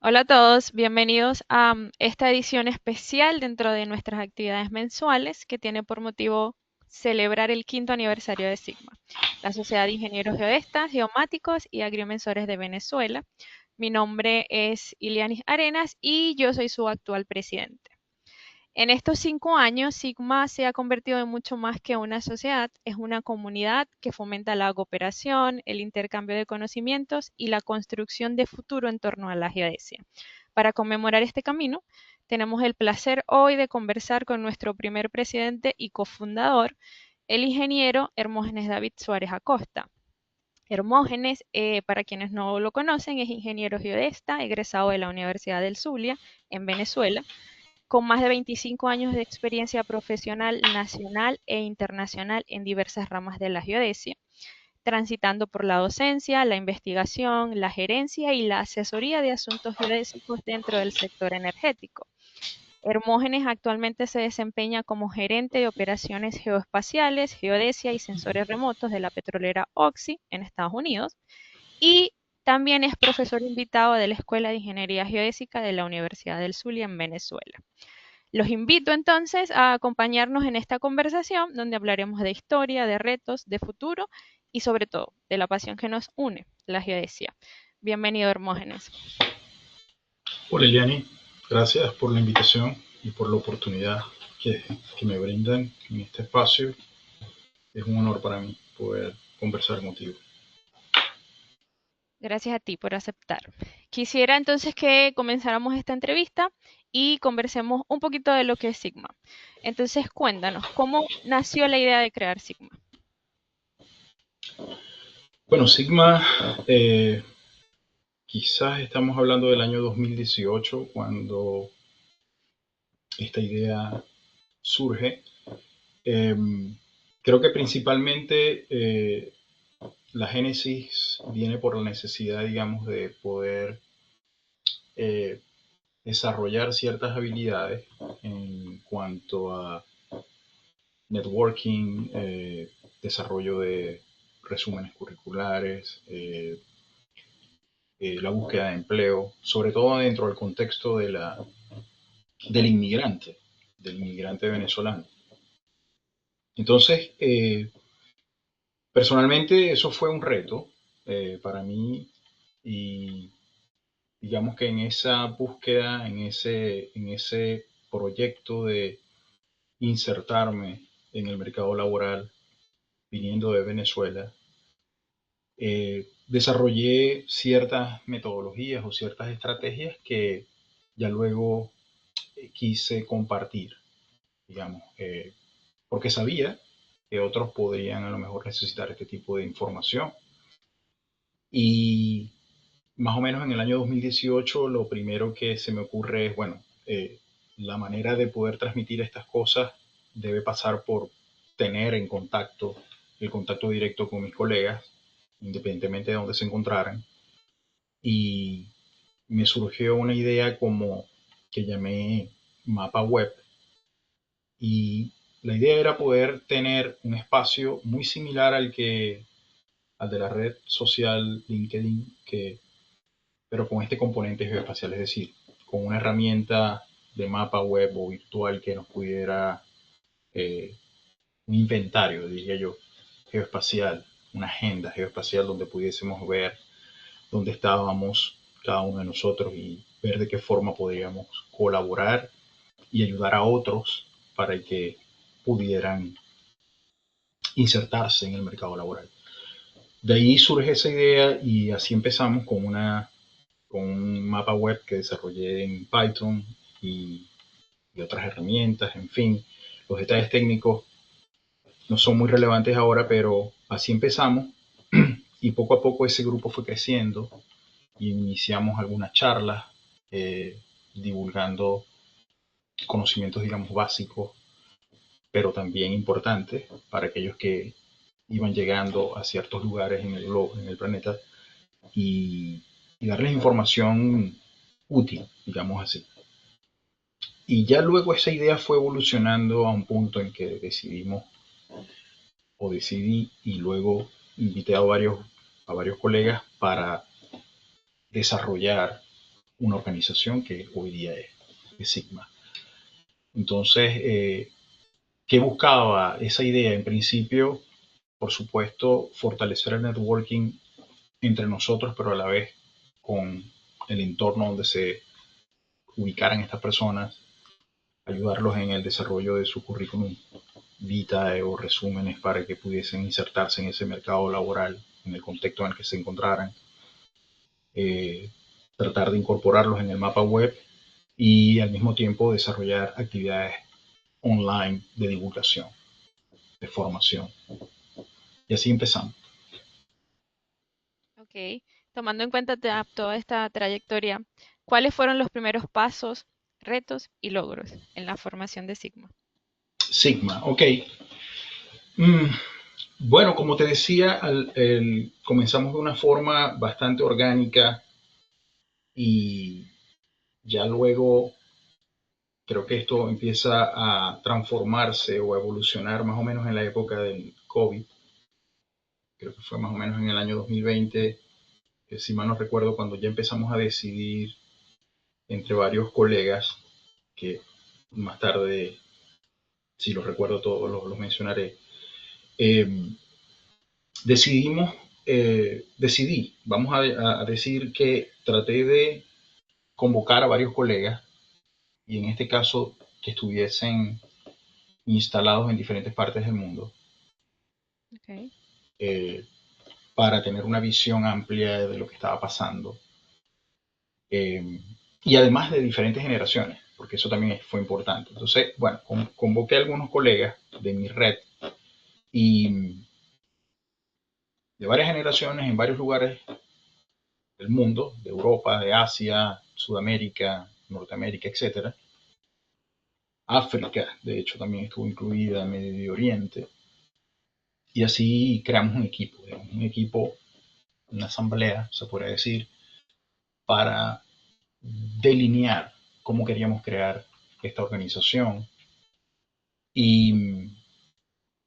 Hola a todos, bienvenidos a esta edición especial dentro de nuestras actividades mensuales que tiene por motivo celebrar el quinto aniversario de Sigma, la Sociedad de Ingenieros Geodestas, Geomáticos y Agrimensores de Venezuela. Mi nombre es Ilianis Arenas y yo soy su actual presidente. En estos 5 años, Sigma se ha convertido en mucho más que una sociedad, es una comunidad que fomenta la cooperación, el intercambio de conocimientos y la construcción de futuro en torno a la geodesia. Para conmemorar este camino, tenemos el placer hoy de conversar con nuestro primer presidente y cofundador, el ingeniero Hermógenes David Suárez Acosta. Hermógenes, para quienes no lo conocen, es ingeniero geodesta, egresado de la Universidad del Zulia, en Venezuela, con más de 25 años de experiencia profesional nacional e internacional en diversas ramas de la geodesia, transitando por la docencia, la investigación, la gerencia y la asesoría de asuntos geodésicos dentro del sector energético. Hermógenes actualmente se desempeña como gerente de operaciones geoespaciales, geodesia y sensores remotos de la petrolera Oxy en Estados Unidos y también es profesor invitado de la Escuela de Ingeniería Geodésica de la Universidad del Zulia en Venezuela. Los invito entonces a acompañarnos en esta conversación donde hablaremos de historia, de retos, de futuro y sobre todo de la pasión que nos une, la geodesia. Bienvenido, Hermógenes. Hola Eliani, gracias por la invitación y por la oportunidad que, que me brindan en este espacio. Es un honor para mí poder conversar contigo. Gracias a ti por aceptar. Quisiera entonces que comenzáramos esta entrevista y conversemos un poquito de lo que es Sigma. Entonces, cuéntanos, ¿cómo nació la idea de crear Sigma? Bueno, Sigma, eh, quizás estamos hablando del año 2018 cuando esta idea surge. Eh, Creo que principalmente la génesis viene por la necesidad, digamos, de poder eh, desarrollar ciertas habilidades en cuanto a networking, desarrollo de resúmenes curriculares, la búsqueda de empleo, sobre todo dentro del contexto del inmigrante venezolano. Entonces, personalmente eso fue un reto para mí y digamos que en esa búsqueda, en ese proyecto de insertarme en el mercado laboral viniendo de Venezuela, desarrollé ciertas metodologías o ciertas estrategias que ya luego quise compartir, digamos, porque sabía que otros podrían a lo mejor necesitar este tipo de información. Y más o menos en el año 2018 lo primero que se me ocurre es, bueno, la manera de poder transmitir estas cosas debe pasar por tener en contacto, el contacto directo con mis colegas, independientemente de donde se encontraran. Y me surgió una idea como que llamé mapa web. Y la idea era poder tener un espacio muy similar al de la red social LinkedIn, pero con este componente geoespacial, es decir, con una herramienta de mapa web o virtual que nos pudiera, eh, un inventario, diría yo, geoespacial, una agenda geoespacial donde pudiésemos ver dónde estábamos cada uno de nosotros y ver de qué forma podríamos colaborar y ayudar a otros para que pudieran insertarse en el mercado laboral. De ahí surge esa idea y así empezamos con un mapa web que desarrollé en Python y, y otras herramientas, en fin. Los detalles técnicos no son muy relevantes ahora, pero así empezamos y poco a poco ese grupo fue creciendo y iniciamos algunas charlas eh, divulgando conocimientos, digamos, básicos, pero también importantes para aquellos que iban llegando a ciertos lugares en el globo, en el planeta, y, y darles información útil, digamos así. Y ya luego esa idea fue evolucionando a un punto en que decidimos, o decidí, y luego invité a varios colegas para desarrollar una organización que hoy día es Sigma. Entonces, ¿qué buscaba esa idea? En principio, por supuesto, fortalecer el networking entre nosotros, pero a la vez con el entorno donde se ubicaran estas personas, ayudarlos en el desarrollo de su currículum vitae o resúmenes para que pudiesen insertarse en ese mercado laboral, en el contexto en el que se encontraran, eh, tratar de incorporarlos en el mapa web y al mismo tiempo desarrollar actividades online de divulgación, de formación. Y así empezamos. Ok, tomando en cuenta toda esta trayectoria, ¿cuáles fueron los primeros pasos, retos y logros en la formación de Sigma? Sigma, ok. Mm, bueno, como te decía, comenzamos de una forma bastante orgánica y ya luego creo que esto empieza a transformarse o a evolucionar más o menos en la época del COVID. Creo que fue más o menos en el año 2020, que si mal no recuerdo, cuando ya empezamos a decidir entre varios colegas, que más tarde, si los recuerdo todos, los mencionaré, eh, decidí, vamos a decir que traté de convocar a varios colegas y en este caso que estuviesen instalados en diferentes partes del mundo Ok. eh, para tener una visión amplia de lo que estaba pasando eh, y además de diferentes generaciones, porque eso también fue importante. Entonces, bueno, convoqué a algunos colegas de mi red y de varias generaciones en varios lugares del mundo, de Europa, de Asia, Sudamérica, Norteamérica, etcétera. África, de hecho, también estuvo incluida, Medio Oriente. Y así creamos un equipo, una asamblea, se podría decir, para delinear cómo queríamos crear esta organización. Y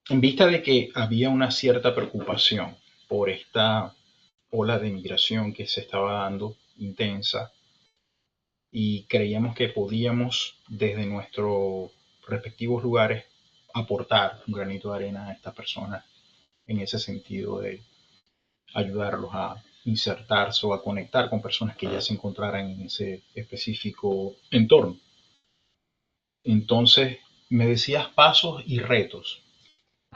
en vista de que había una cierta preocupación por esta ola de migración que se estaba dando intensa y creíamos que podíamos desde nuestros respectivos lugares aportar un granito de arena a estas personas en ese sentido de ayudarlos a insertarse o a conectar con personas que ya se encontraran en ese específico entorno. Entonces, me decías pasos y retos.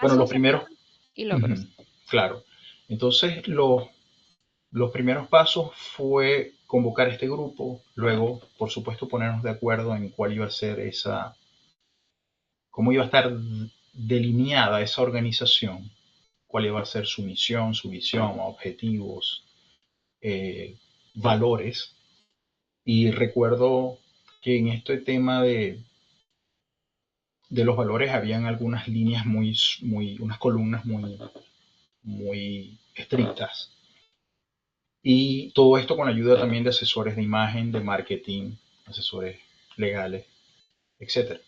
Bueno, los Pasos, primeros, retos y uh-huh, logros. claro. Entonces, los primeros pasos fue convocar este grupo, luego, por supuesto, ponernos de acuerdo en cuál iba a ser esa, cómo iba a estar delineada esa organización, cuál iba a ser su misión, su visión, objetivos, eh, valores. Y recuerdo que en este tema de los valores habían algunas líneas unas columnas muy estrictas. Y todo esto con la ayuda también de asesores de imagen, de marketing, asesores legales, etcétera.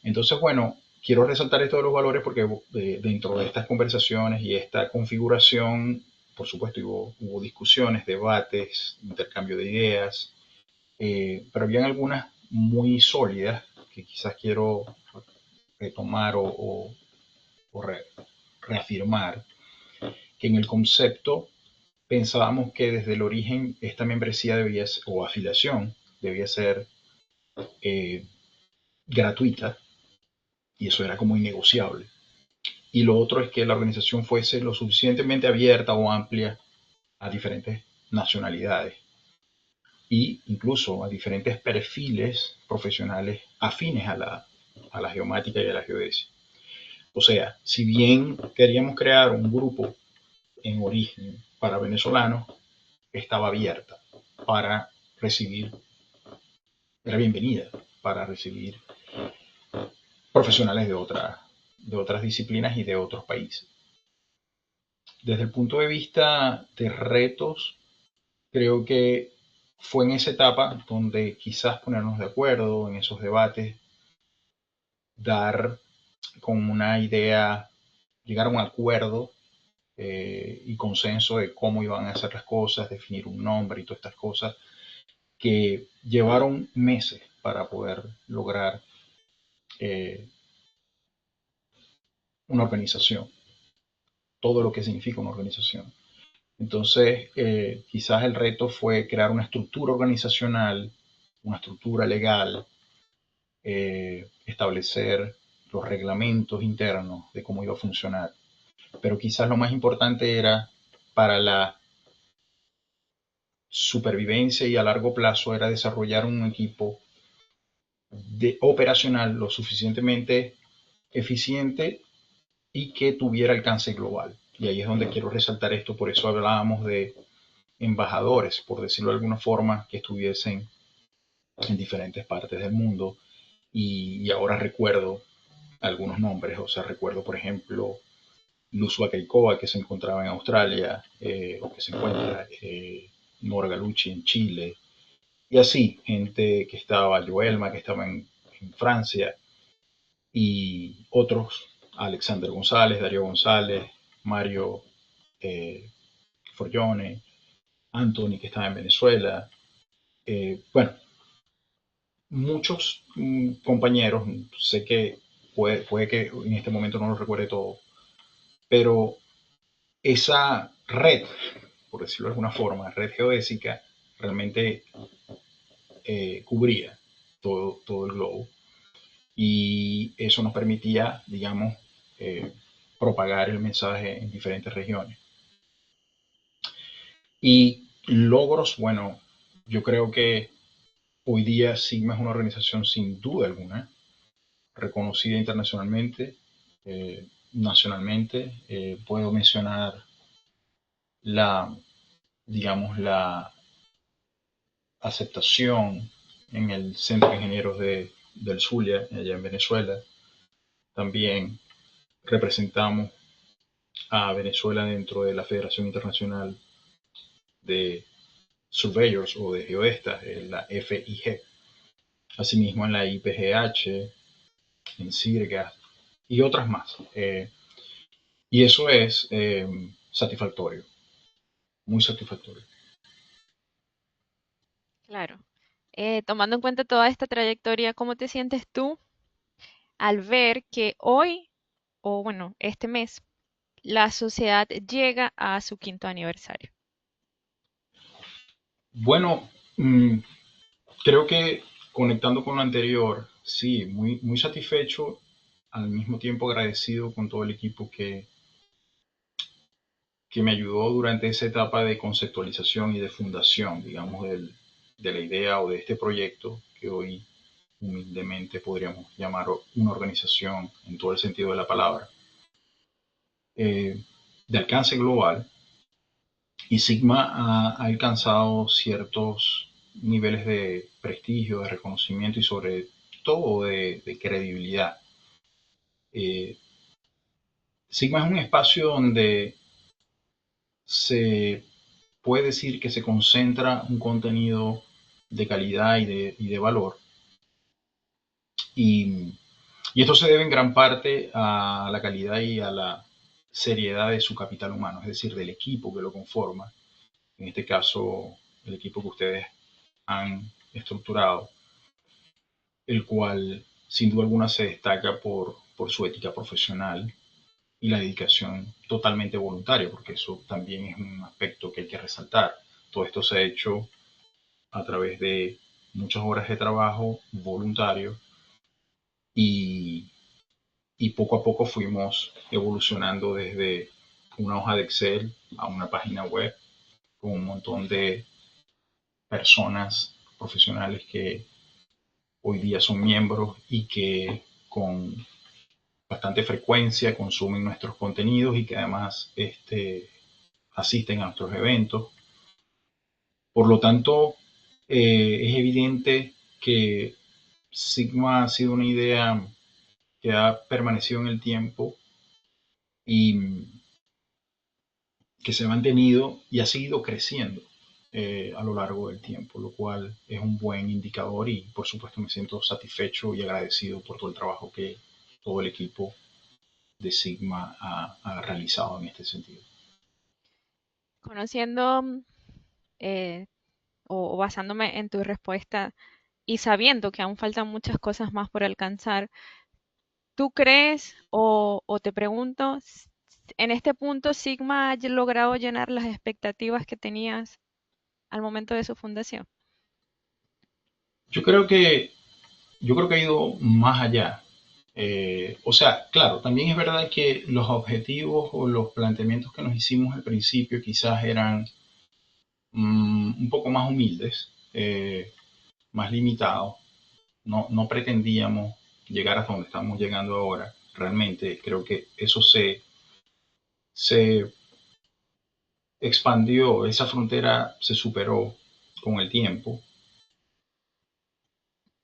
Entonces, bueno, quiero resaltar esto de los valores porque dentro de estas conversaciones y esta configuración, por supuesto, hubo discusiones, debates, intercambio de ideas, pero habían algunas muy sólidas que quizás quiero retomar o reafirmar, que en el concepto pensábamos que desde el origen esta membresía debía o afiliación debía ser eh, gratuita y eso era como innegociable. Y lo otro es que la organización fuese lo suficientemente abierta o amplia a diferentes nacionalidades e incluso a diferentes perfiles profesionales afines a la geomática y a la geodesia. O sea, si bien queríamos crear un grupo en origen para venezolanos, estaba abierta para recibir, era bienvenida para recibir profesionales de otras disciplinas y de otros países. Desde el punto de vista de retos, creo que fue en esa etapa donde quizás ponernos de acuerdo en esos debates, dar con una idea, llegar a un acuerdo y consenso de cómo iban a hacer las cosas, definir un nombre y todas estas cosas, que llevaron meses para poder lograr eh, una organización, todo lo que significa una organización. Entonces, quizás el reto fue crear una estructura organizacional, una estructura legal, establecer los reglamentos internos de cómo iba a funcionar. Pero quizás lo más importante era para la supervivencia y a largo plazo era desarrollar un equipo operacional lo suficientemente eficiente y que tuviera alcance global. Y ahí es donde quiero resaltar esto, por eso hablábamos de embajadores, por decirlo de alguna forma, que estuviesen en diferentes partes del mundo. Y ahora recuerdo algunos nombres, o sea, recuerdo, por ejemplo, Luzua Keikoa, que se encontraba en Australia, o que se encuentra Nora Galucci en Chile, y así, gente que estaba, Joelma, que estaba en Francia, y otros, Alexander González, Darío González, Mario eh, Forgione, Anthony, que estaba en Venezuela, bueno, muchos compañeros, sé que puede que en este momento no lo recuerde todo, pero esa red, por decirlo de alguna forma, red geodésica, realmente cubría todo el globo y eso nos permitía, digamos, eh, propagar el mensaje en diferentes regiones. Y logros, bueno, yo creo que hoy día Sigma es una organización sin duda alguna, reconocida internacionalmente, nacionalmente. Puedo mencionar la, digamos, la aceptación en el Centro de Ingenieros del Zulia, allá en Venezuela. También representamos a Venezuela dentro de la Federación Internacional de Surveyors o de Geodestas, la FIG. Asimismo en la IPGH, en CIRGA y otras más. Y eso es satisfactorio, muy satisfactorio. Claro. Tomando en cuenta toda esta trayectoria, ¿cómo te sientes tú al ver que hoy, o bueno, este mes, la sociedad llega a su quinto aniversario? Bueno, creo que conectando con lo anterior, sí, muy satisfecho, al mismo tiempo agradecido con todo el equipo que me ayudó durante esa etapa de conceptualización y de fundación, digamos, de la idea o de este proyecto que hoy humildemente podríamos llamar una organización en todo el sentido de la palabra, eh, de alcance global. Y Sigma ha alcanzado ciertos niveles de prestigio, de reconocimiento y sobre todo de credibilidad. Eh, Sigma es un espacio donde se puede decir que se concentra un contenido de calidad y de valor. Y, y esto se debe en gran parte a la calidad y a la seriedad de su capital humano, es decir, del equipo que lo conforma. En este caso, el equipo que ustedes han estructurado, el cual sin duda alguna se destaca por su ética profesional y la dedicación totalmente voluntaria, porque eso también es un aspecto que hay que resaltar. Todo esto se ha hecho a través de muchas horas de trabajo voluntario y, y poco a poco fuimos evolucionando desde una hoja de Excel a una página web con un montón de personas profesionales que hoy día son miembros y que con bastante frecuencia consumen nuestros contenidos y que además asisten a nuestros eventos. Por lo tanto, es evidente que Sigma ha sido una idea que ha permanecido en el tiempo y que se ha mantenido y ha seguido creciendo a lo largo del tiempo, lo cual es un buen indicador y por supuesto me siento satisfecho y agradecido por todo el trabajo que todo el equipo de Sigma ha realizado en este sentido. Conociendo eh, o basándome en tu respuesta y sabiendo que aún faltan muchas cosas más por alcanzar, ¿tú crees o te pregunto, en este punto Sigma ha logrado llenar las expectativas que tenías al momento de su fundación? Yo creo que, yo creo que ha ido más allá. O sea, claro, también es verdad que los objetivos o los planteamientos que nos hicimos al principio quizás eran un poco más humildes, más limitados. No pretendíamos llegar hasta donde estamos llegando ahora. Realmente creo que eso se expandió, esa frontera se superó con el tiempo.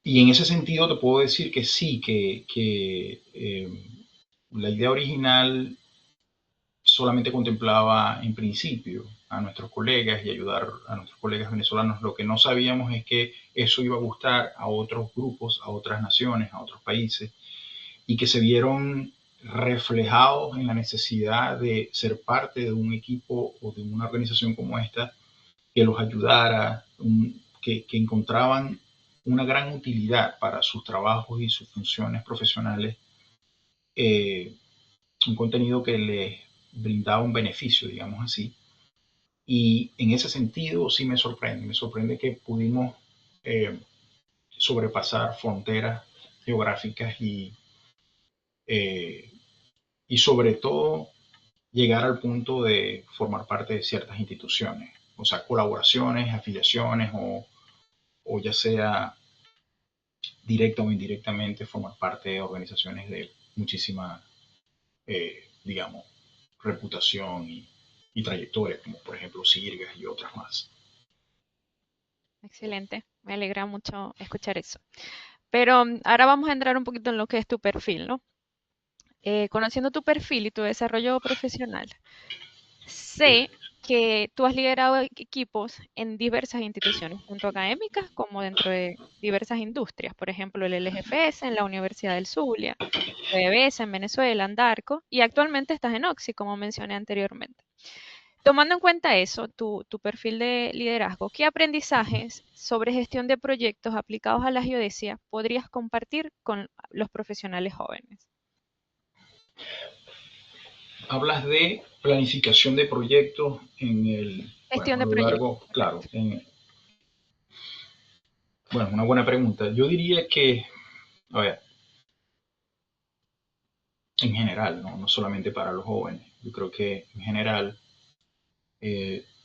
Y en ese sentido te puedo decir que sí, la idea original solamente contemplaba en principio a nuestros colegas y ayudar a nuestros colegas venezolanos. Lo que no sabíamos es que eso iba a gustar a otros grupos, a otras naciones, a otros países, y que se vieron reflejados en la necesidad de ser parte de un equipo o de una organización como esta que los ayudara, que encontraban una gran utilidad para sus trabajos y sus funciones profesionales, eh, un contenido que les brindaba un beneficio, digamos así. Y en ese sentido sí me sorprende que pudimos eh, sobrepasar fronteras geográficas eh, y sobre todo llegar al punto de formar parte de ciertas instituciones, o sea, colaboraciones, afiliaciones o ya sea directa o indirectamente formar parte de organizaciones de muchísima, digamos, reputación y trayectoria, como por ejemplo Sirgas y otras más. Excelente, me alegra mucho escuchar eso. Pero ahora vamos a entrar un poquito en lo que es tu perfil, ¿no? Conociendo tu perfil y tu desarrollo profesional, sé que tú has liderado equipos en diversas instituciones, tanto académicas como dentro de diversas industrias, por ejemplo, el LGPS en la Universidad del Zulia, PDVSA en Venezuela, Andarco, y actualmente estás en Oxy, como mencioné anteriormente. Tomando en cuenta eso, tu perfil de liderazgo, ¿qué aprendizajes sobre gestión de proyectos aplicados a la geodesia podrías compartir con los profesionales jóvenes? Hablas de planificación de proyectos en bueno, Gestión a de lo proyectos, largo, claro, correcto. bueno, una buena pregunta. Yo diría que, a ver, en general, ¿no? No solamente para los jóvenes, yo creo que en general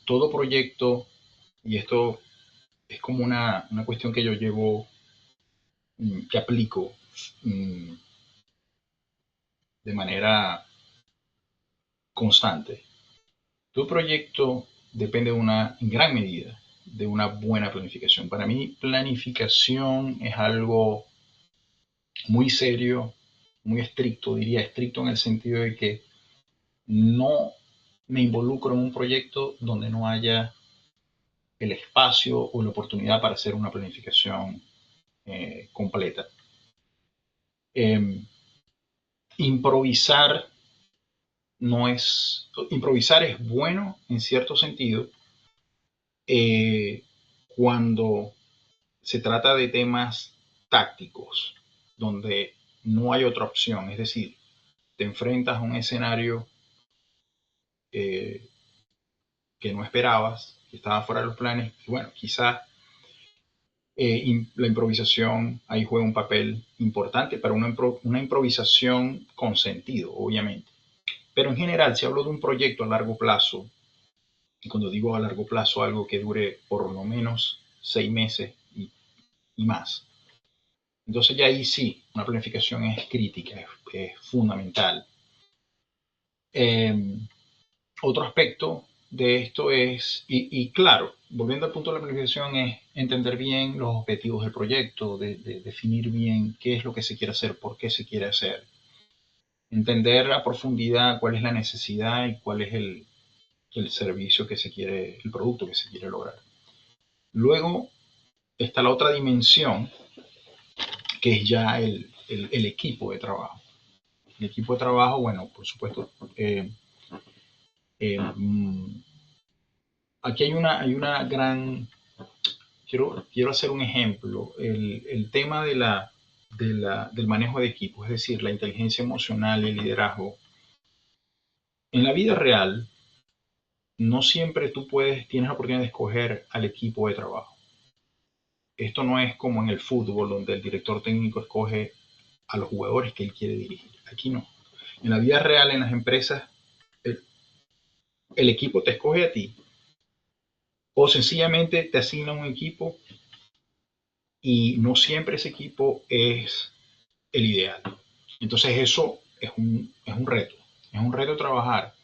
todo proyecto, y esto es como una cuestión que yo llevo, que aplico mm, de manera constante. Tu proyecto depende en gran medida de una buena planificación. Para mí, planificación es algo muy serio, muy estricto, diría estricto en el sentido de que no me involucro en un proyecto donde no haya el espacio o la oportunidad para hacer una planificación completa. Eh, improvisar improvisar es bueno en cierto sentido cuando se trata de temas tácticos, donde no hay otra opción, es decir, te enfrentas a un escenario eh, que no esperabas, que estaba fuera de los planes, y bueno, quizás la improvisación ahí juega un papel importante, pero una improvisación con sentido, obviamente. Pero en general, si hablo de un proyecto a largo plazo, y cuando digo a largo plazo, algo que dure por lo menos 6 meses y más, entonces ya ahí sí, una planificación es crítica, es fundamental. Eh, Otro aspecto de esto es, y claro, volviendo al punto de la planificación, es entender bien los objetivos del proyecto, de definir bien qué es lo que se quiere hacer, por qué se quiere hacer, entender a profundidad cuál es la necesidad y cuál es el servicio que se quiere, el producto que se quiere lograr. Luego está la otra dimensión, que es ya el equipo de trabajo. El equipo de trabajo, bueno, por supuesto, eh, aquí hay una gran quiero hacer un ejemplo. El tema del manejo de equipos, es decir, la inteligencia emocional y el liderazgo. En la vida real, no siempre tienes la oportunidad de escoger al equipo de trabajo. Esto no es como en el fútbol, donde el director técnico escoge a los jugadores que él quiere dirigir. Aquí no. En la vida real, en las empresas, el, el equipo te escoge a ti o sencillamente te asigna un equipo y no siempre ese equipo es el ideal. Entonces eso es un reto. Es un reto trabajar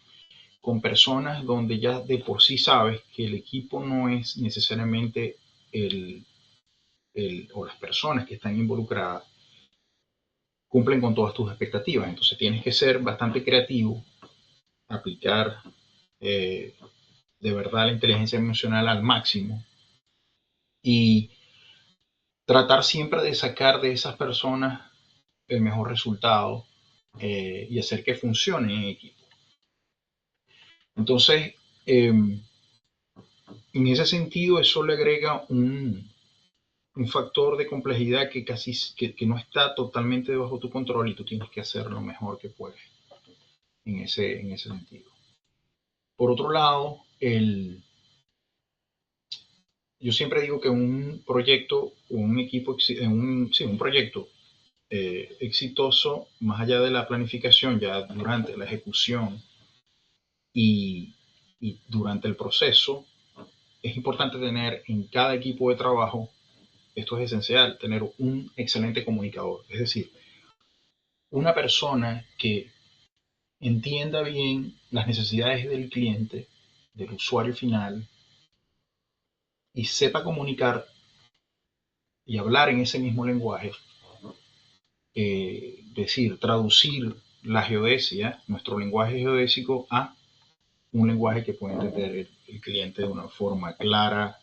con personas donde ya de por sí sabes que el equipo no es necesariamente el, o las personas que están involucradas cumplen con todas tus expectativas. Entonces tienes que ser bastante creativo, aplicar eh, de verdad la inteligencia emocional al máximo y tratar siempre de sacar de esas personas el mejor resultado y hacer que funcione en equipo. Entonces, en ese sentido, eso le agrega un factor de complejidad que no está totalmente bajo tu control y tú tienes que hacer lo mejor que puedes en ese sentido. Por otro lado, yo siempre digo que un proyecto o un equipo, un proyecto exitoso, más allá de la planificación, ya durante la ejecución y, y durante el proceso, es importante tener en cada equipo de trabajo, esto es esencial, tener un excelente comunicador. Es decir, una persona que entienda bien las necesidades del cliente, del usuario final, y sepa comunicar y hablar en ese mismo lenguaje, decir, traducir la geodesia, nuestro lenguaje geodésico, a un lenguaje que pueda entender el cliente de una forma clara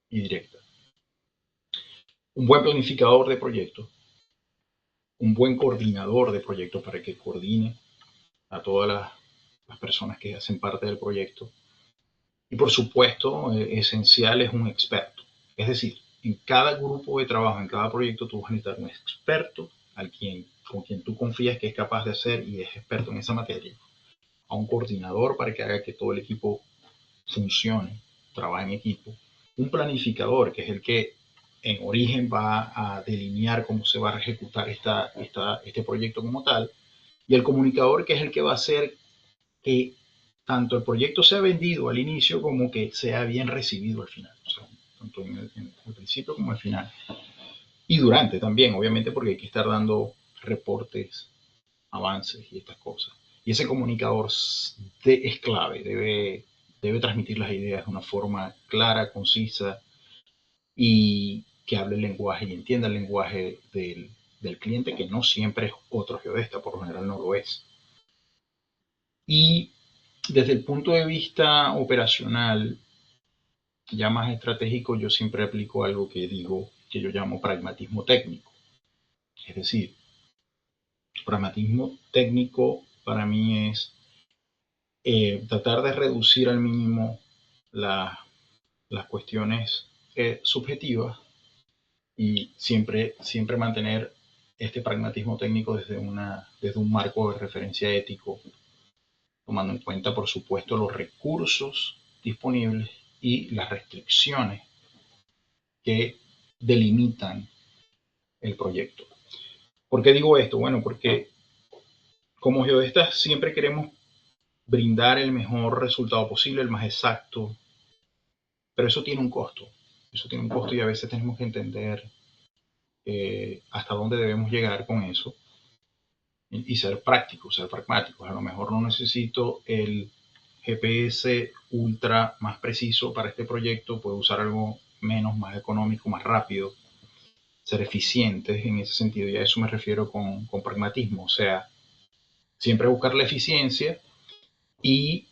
y directa. Un buen planificador de proyectos, un buen coordinador de proyectos para que coordine a todas las personas que hacen parte del proyecto. Y por supuesto, esencial es un experto. Es decir, en cada grupo de trabajo, en cada proyecto, tú vas a necesitar un experto con quien tú confías que es capaz de hacer y es experto en esa materia. A un coordinador para que haga que todo el equipo funcione, trabaje en equipo. Un planificador, que es el que en origen va a delinear cómo se va a ejecutar este proyecto como tal. Y el comunicador, que es el que va a hacer que tanto el proyecto sea vendido al inicio como que sea bien recibido al final. O sea, tanto en el principio como al final. Y durante también, obviamente, porque hay que estar dando reportes, avances y estas cosas. Y ese comunicador es clave, debe transmitir las ideas de una forma clara, concisa y que hable el lenguaje y entienda el lenguaje del cliente, que no siempre es otro geodesta, por lo general no lo es. Y desde el punto de vista operacional, ya más estratégico, yo siempre aplico algo que yo llamo pragmatismo técnico. Es decir, pragmatismo técnico para mí es tratar de reducir al mínimo la, las cuestiones subjetivas y siempre mantener este pragmatismo técnico desde un marco de referencia ético, tomando en cuenta, por supuesto, los recursos disponibles y las restricciones que delimitan el proyecto. ¿Por qué digo esto? Bueno, porque como geodestas siempre queremos brindar el mejor resultado posible, el más exacto, pero eso tiene un costo. Eso tiene un costo y a veces tenemos que entender hasta dónde debemos llegar con eso y ser prácticos, ser pragmáticos. A lo mejor no necesito el GPS ultra más preciso para este proyecto, puedo usar algo menos, más económico, más rápido, ser eficientes en ese sentido, y a eso me refiero con pragmatismo, o sea, siempre buscar la eficiencia y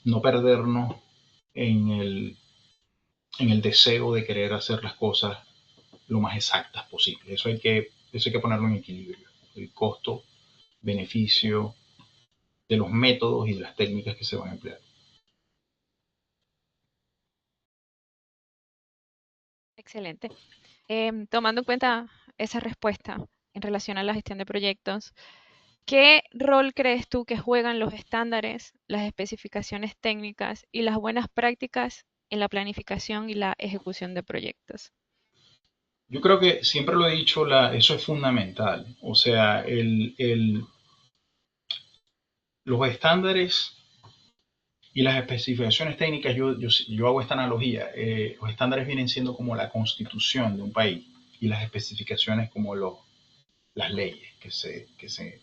no perdernos en en el deseo de querer hacer las cosas lo más exactas posible. Eso hay que ponerlo en equilibrio. El costo, beneficio de los métodos y de las técnicas que se van a emplear. Excelente. Tomando en cuenta esa respuesta en relación a la gestión de proyectos, ¿qué rol crees tú que juegan los estándares, las especificaciones técnicas y las buenas prácticas en la planificación y la ejecución de proyectos? Yo creo que siempre lo he dicho, eso es fundamental. O sea, los estándares y las especificaciones técnicas, yo hago esta analogía. Los estándares vienen siendo como la constitución de un país y las especificaciones como las leyes que se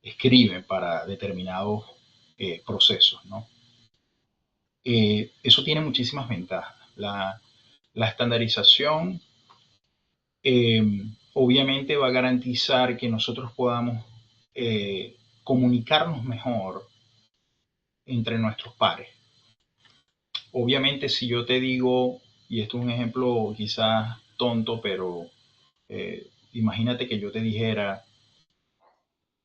escriben para determinados procesos, ¿no? Eso tiene muchísimas ventajas. La estandarización eh, obviamente va a garantizar que nosotros podamos comunicarnos mejor entre nuestros pares. Obviamente si yo te digo, y esto es un ejemplo quizás tonto, pero imagínate que yo te dijera,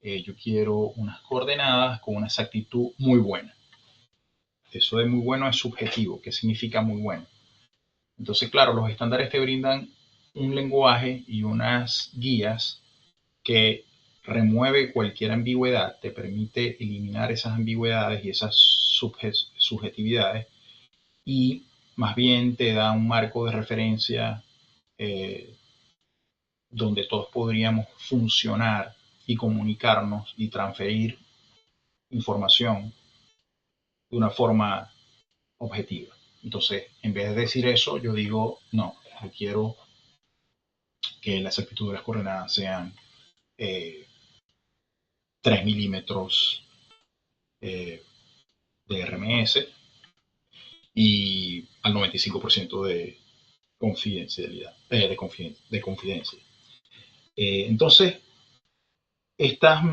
yo quiero unas coordenadas con una exactitud muy buena. Eso de muy bueno es subjetivo. ¿Qué significa muy bueno? Entonces, claro, los estándares te brindan un lenguaje y unas guías que remueve cualquier ambigüedad, te permite eliminar esas ambigüedades y esas subjetividades y más bien te da un marco de referencia eh, donde todos podríamos funcionar y comunicarnos y transferir información de una forma objetiva. Entonces, en vez de decir eso, yo digo, no, yo quiero que las exactitud de las coordenadas sean eh, 3 milímetros eh, de RMS y al 95% de confidencialidad, de confidencia. Entonces, estas,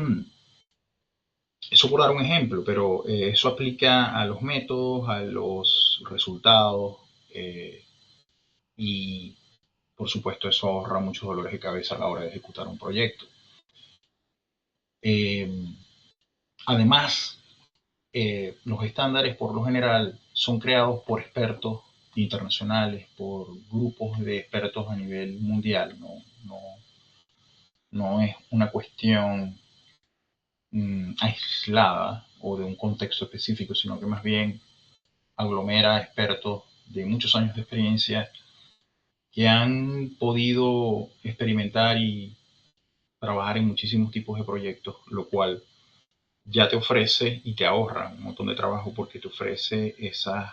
eso por dar un ejemplo, pero eso aplica a los métodos, a los resultados y por supuesto eso ahorra muchos dolores de cabeza a la hora de ejecutar un proyecto. Eh, Además, los estándares por lo general son creados por expertos internacionales, por grupos de expertos a nivel mundial. No, no es una cuestión aislada o de un contexto específico, sino que más bien aglomera expertos de muchos años de experiencia que han podido experimentar y trabajar en muchísimos tipos de proyectos, lo cual ya te ofrece y te ahorra un montón de trabajo porque te ofrece esas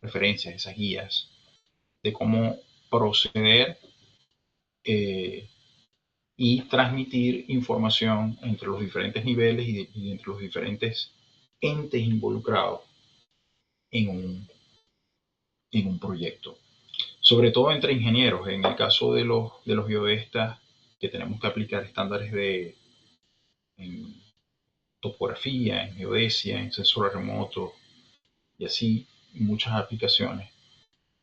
referencias, esas guías de cómo proceder eh, y transmitir información entre los diferentes niveles y entre los diferentes entes involucrados en un proyecto. Sobre todo entre ingenieros, en el caso de los geodestas, que tenemos que aplicar estándares en topografía, en geodesia, en sensores remotos y así muchas aplicaciones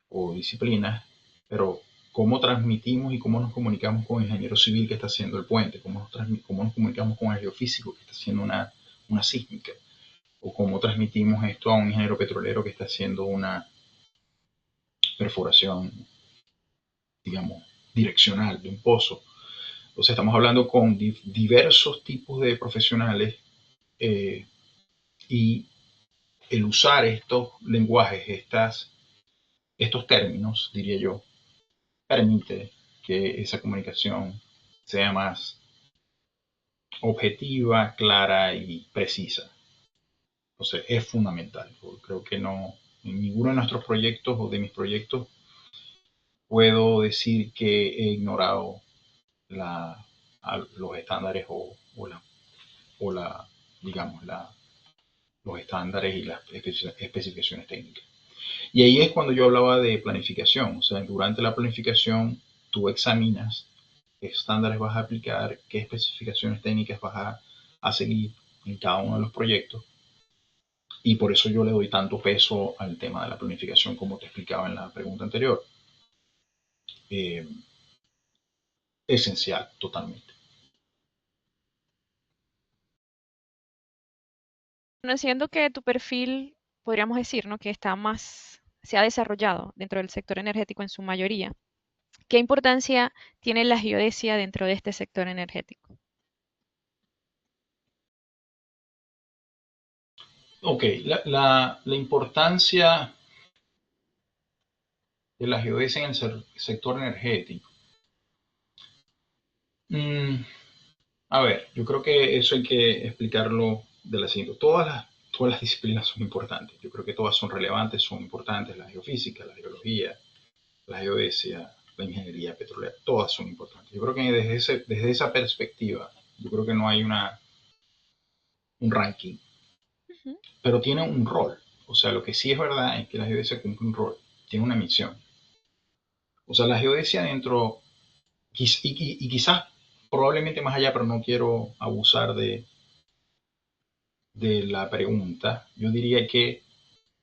o disciplinas, pero cómo transmitimos y cómo nos comunicamos con el ingeniero civil que está haciendo el puente, cómo nos comunicamos con el geofísico que está haciendo una sísmica, o cómo transmitimos esto a un ingeniero petrolero que está haciendo una perforación, digamos, direccional de un pozo. O sea, estamos hablando con diversos tipos de profesionales eh, y el usar estos lenguajes, estos términos, diría yo, permite que esa comunicación sea más objetiva, clara y precisa. Entonces es fundamental. Yo creo que no, en ninguno de nuestros proyectos o de mis proyectos puedo decir que he ignorado los estándares o digamos, los estándares y las especificaciones técnicas. Y ahí es cuando yo hablaba de planificación. O sea, durante la planificación tú examinas qué estándares vas a aplicar, qué especificaciones técnicas vas a seguir en cada uno de los proyectos. Y por eso yo le doy tanto peso al tema de la planificación, como te explicaba en la pregunta anterior. Eh, Esencial, totalmente. Conociendo que tu perfil, podríamos decir, ¿no? Que está más, se ha desarrollado dentro del sector energético en su mayoría. ¿Qué importancia tiene la geodesia dentro de este sector energético? Ok, la importancia de la geodesia en el sector energético. Mm, a ver, yo creo que eso hay que explicarlo de la siguiente. Todas las disciplinas son importantes. Yo creo que todas son relevantes, son importantes. La geofísica, la geología, la geodesia, la ingeniería petrolera, todas son importantes. Yo creo que desde esa perspectiva, yo creo que no hay un ranking, Ujú. pero tiene un rol. O sea, lo que sí es verdad es que la geodesia cumple un rol, tiene una misión. O sea, la geodesia dentro, y quizás probablemente más allá, pero no quiero abusar de la pregunta, yo diría que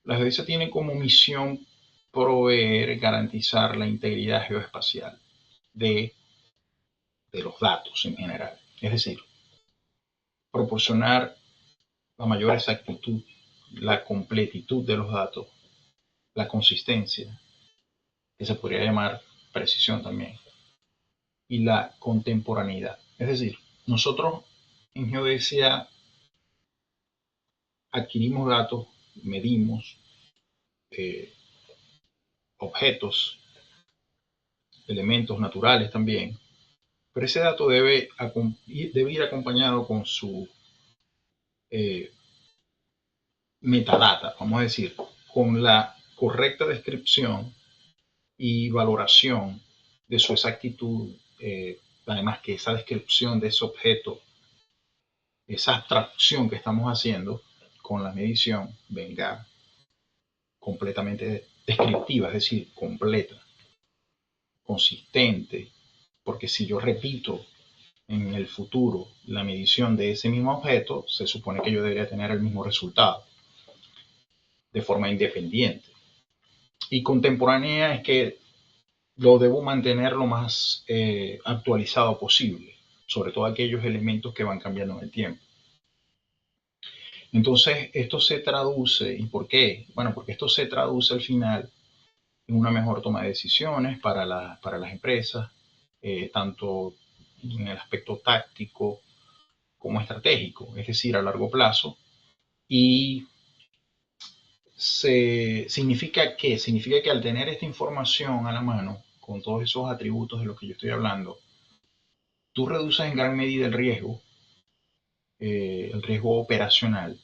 la geodesia tiene como misión proveer, garantizar la integridad geoespacial de, de los datos en general. Es decir, proporcionar la mayor exactitud, la completitud de los datos, la consistencia, que se podría llamar precisión también, y la contemporaneidad. Es decir, nosotros en geodesia adquirimos datos, medimos eh, objetos, elementos naturales también, pero ese dato debe ir acompañado con su eh, metadata, vamos a decir, con la correcta descripción y valoración de su exactitud, además que esa descripción de ese objeto, esa abstracción que estamos haciendo con la medición, venga completamente descriptiva, es decir, completa, consistente, porque si yo repito en el futuro la medición de ese mismo objeto, se supone que yo debería tener el mismo resultado de forma independiente. Y contemporánea es que lo debo mantener lo más actualizado posible, sobre todo aquellos elementos que van cambiando en el tiempo. Entonces, esto se traduce, ¿y por qué? Bueno, porque esto se traduce al final en una mejor toma de decisiones para las empresas, tanto en el aspecto táctico como estratégico, es decir, a largo plazo. Y significa que al tener esta información a la mano, con todos esos atributos de los que yo estoy hablando, tú reduces en gran medida el riesgo operacional,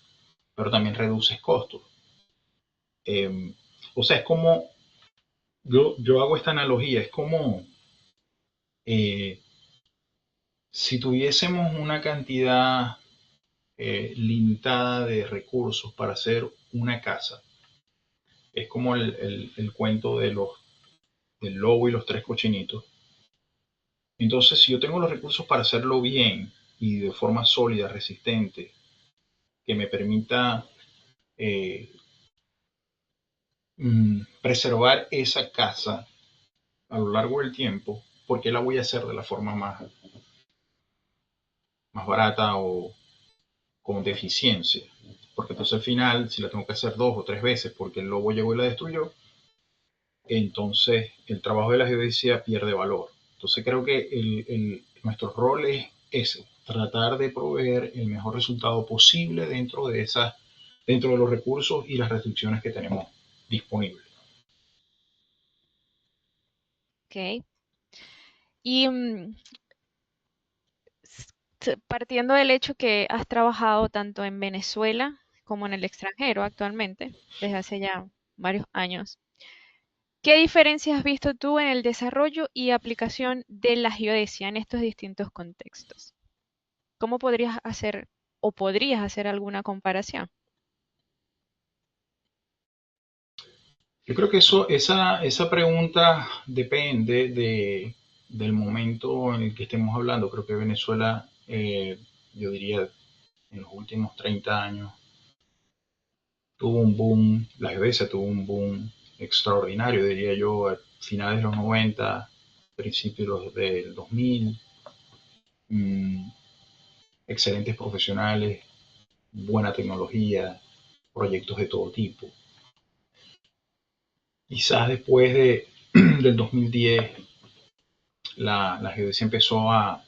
pero también reduces costos. Eh, o sea, es como, yo hago esta analogía, es como eh, si tuviésemos una cantidad limitada de recursos para hacer una casa. Es como el cuento del lobo y los tres cochinitos. Entonces, si yo tengo los recursos para hacerlo bien y de forma sólida, resistente, que me permita preservar esa casa a lo largo del tiempo, porque la voy a hacer de la forma más barata o con deficiencia. Porque entonces al final, si la tengo que hacer dos o tres veces porque el lobo llegó y la destruyó, entonces el trabajo de la geodesia pierde valor. Entonces creo que nuestro rol es ese, tratar de proveer el mejor resultado posible dentro de los recursos y las restricciones que tenemos disponibles. Ok. Y partiendo del hecho que has trabajado tanto en Venezuela como en el extranjero actualmente, desde hace ya varios años, ¿qué diferencias has visto tú en el desarrollo y aplicación de la geodesia en estos distintos contextos? ¿Cómo podrías hacer o podrías hacer alguna comparación? Yo creo que esa pregunta depende del momento en el que estemos hablando. Creo que Venezuela, yo diría, en los últimos 30 años, tuvo un boom, la geodesia tuvo un boom extraordinario, diría yo, a finales de los 90, principios del 2000. mm, Excelentes profesionales, buena tecnología, proyectos de todo tipo. Quizás después del 2010 la geodesia empezó a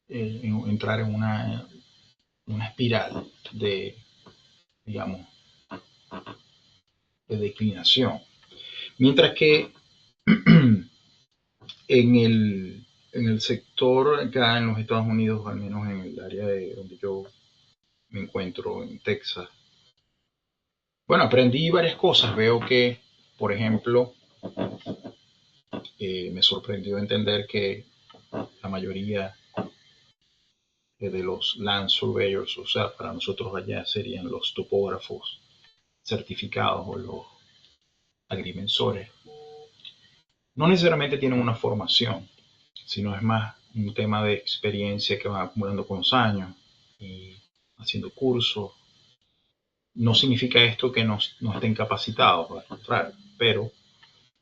entrar en una espiral de, digamos, de declinación. Mientras que en el sector acá en los Estados Unidos, al menos en el área de donde yo me encuentro, en Texas, bueno, aprendí varias cosas. Veo que, por ejemplo, me sorprendió entender que la mayoría de los land surveyors, o sea, para nosotros allá serían los topógrafos certificados o los agrimensores, no necesariamente tienen una formación, sino es más un tema de experiencia que van acumulando con los años y haciendo cursos. No significa esto que no estén capacitados, al contrario, pero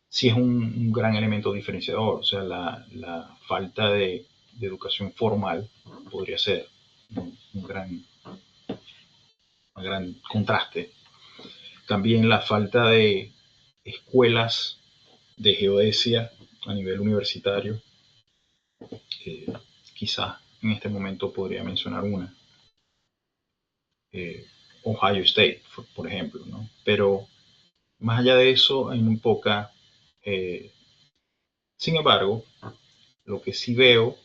sí es un gran elemento diferenciador. O sea, la falta de educación formal podría ser un gran contraste. También la falta de escuelas de geodesia a nivel universitario. eh, Quizás en este momento podría mencionar una, eh, Ohio State, por ejemplo, ¿no? Pero más allá de eso hay muy poca. eh, Sin embargo, lo que sí veo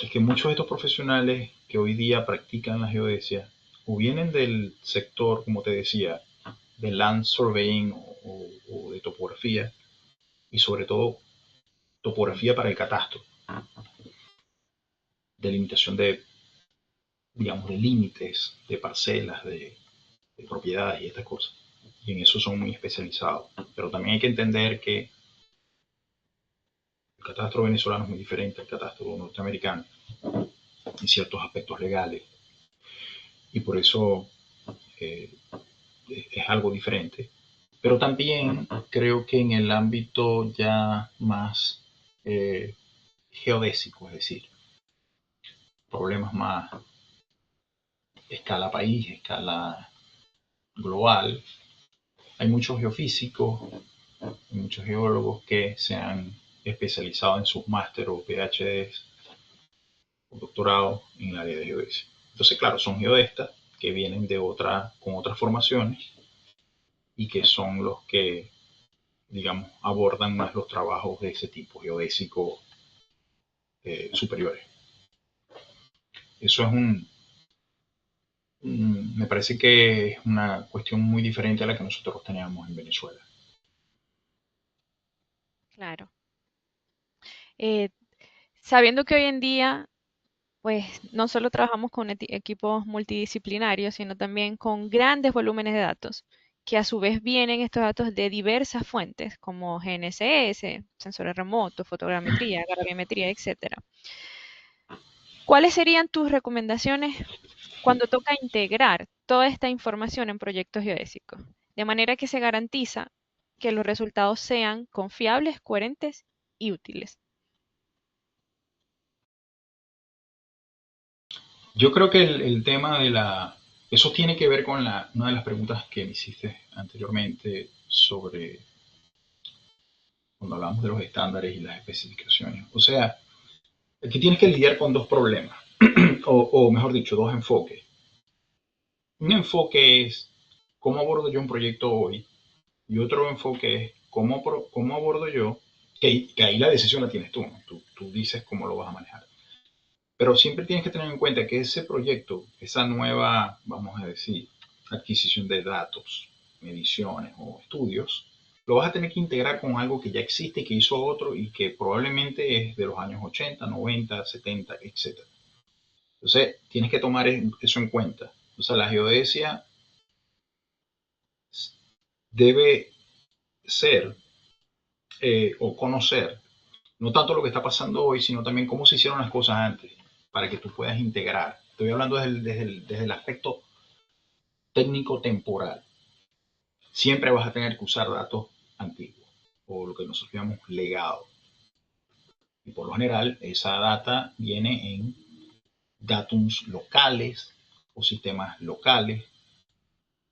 es que muchos de estos profesionales que hoy día practican la geodesia o vienen del sector, como te decía, de land surveying o de topografía, y sobre todo topografía para el catastro, delimitación de, digamos, de límites, de parcelas, de propiedades y estas cosas. Y en eso son muy especializados. Pero también hay que entender que el catastro venezolano es muy diferente al catastro norteamericano en ciertos aspectos legales. Y por eso eh, es algo diferente. Pero también creo que en el ámbito ya más geodésico, es decir, problemas más escala país, escala global, hay muchos geofísicos, hay muchos geólogos que se han especializado en sus máster o PhDs o doctorados en el área de geodesia. Entonces, claro, son geodestas que vienen con otras formaciones y que son los que, digamos, abordan más los trabajos de ese tipo, geodésico superiores. Eso es me parece que es una cuestión muy diferente a la que nosotros teníamos en Venezuela. Claro. Eh, Sabiendo que hoy en día, pues, no solo trabajamos con equipos multidisciplinarios, sino también con grandes volúmenes de datos, que a su vez vienen estos datos de diversas fuentes, como GNSS, sensores remotos, fotogrametría, gravimetría, etcétera. ¿Cuáles serían tus recomendaciones cuando toca integrar toda esta información en proyectos geodésicos? De manera que se garantiza que los resultados sean confiables, coherentes y útiles. Yo creo que el tema de eso tiene que ver con una de las preguntas que me hiciste anteriormente sobre cuando hablamos de los estándares y las especificaciones. O sea, aquí tienes que lidiar con dos problemas, o mejor dicho, dos enfoques. Un enfoque es cómo abordo yo un proyecto hoy, y otro enfoque es cómo abordo yo, que ahí la decisión la tienes tú, ¿no? Tú dices cómo lo vas a manejar. Pero siempre tienes que tener en cuenta que ese proyecto, esa nueva, vamos a decir, adquisición de datos, mediciones o estudios, lo vas a tener que integrar con algo que ya existe, que hizo otro y que probablemente es de los años 80, 90, 70, etc. Entonces, tienes que tomar eso en cuenta. O sea, la geodesia debe ser o conocer no tanto lo que está pasando hoy, sino también cómo se hicieron las cosas antes, para que tú puedas integrar. Estoy hablando desde el aspecto técnico-temporal. Siempre vas a tener que usar datos antiguos, o lo que nosotros llamamos legado. Y por lo general, esa data viene en datums locales o sistemas locales,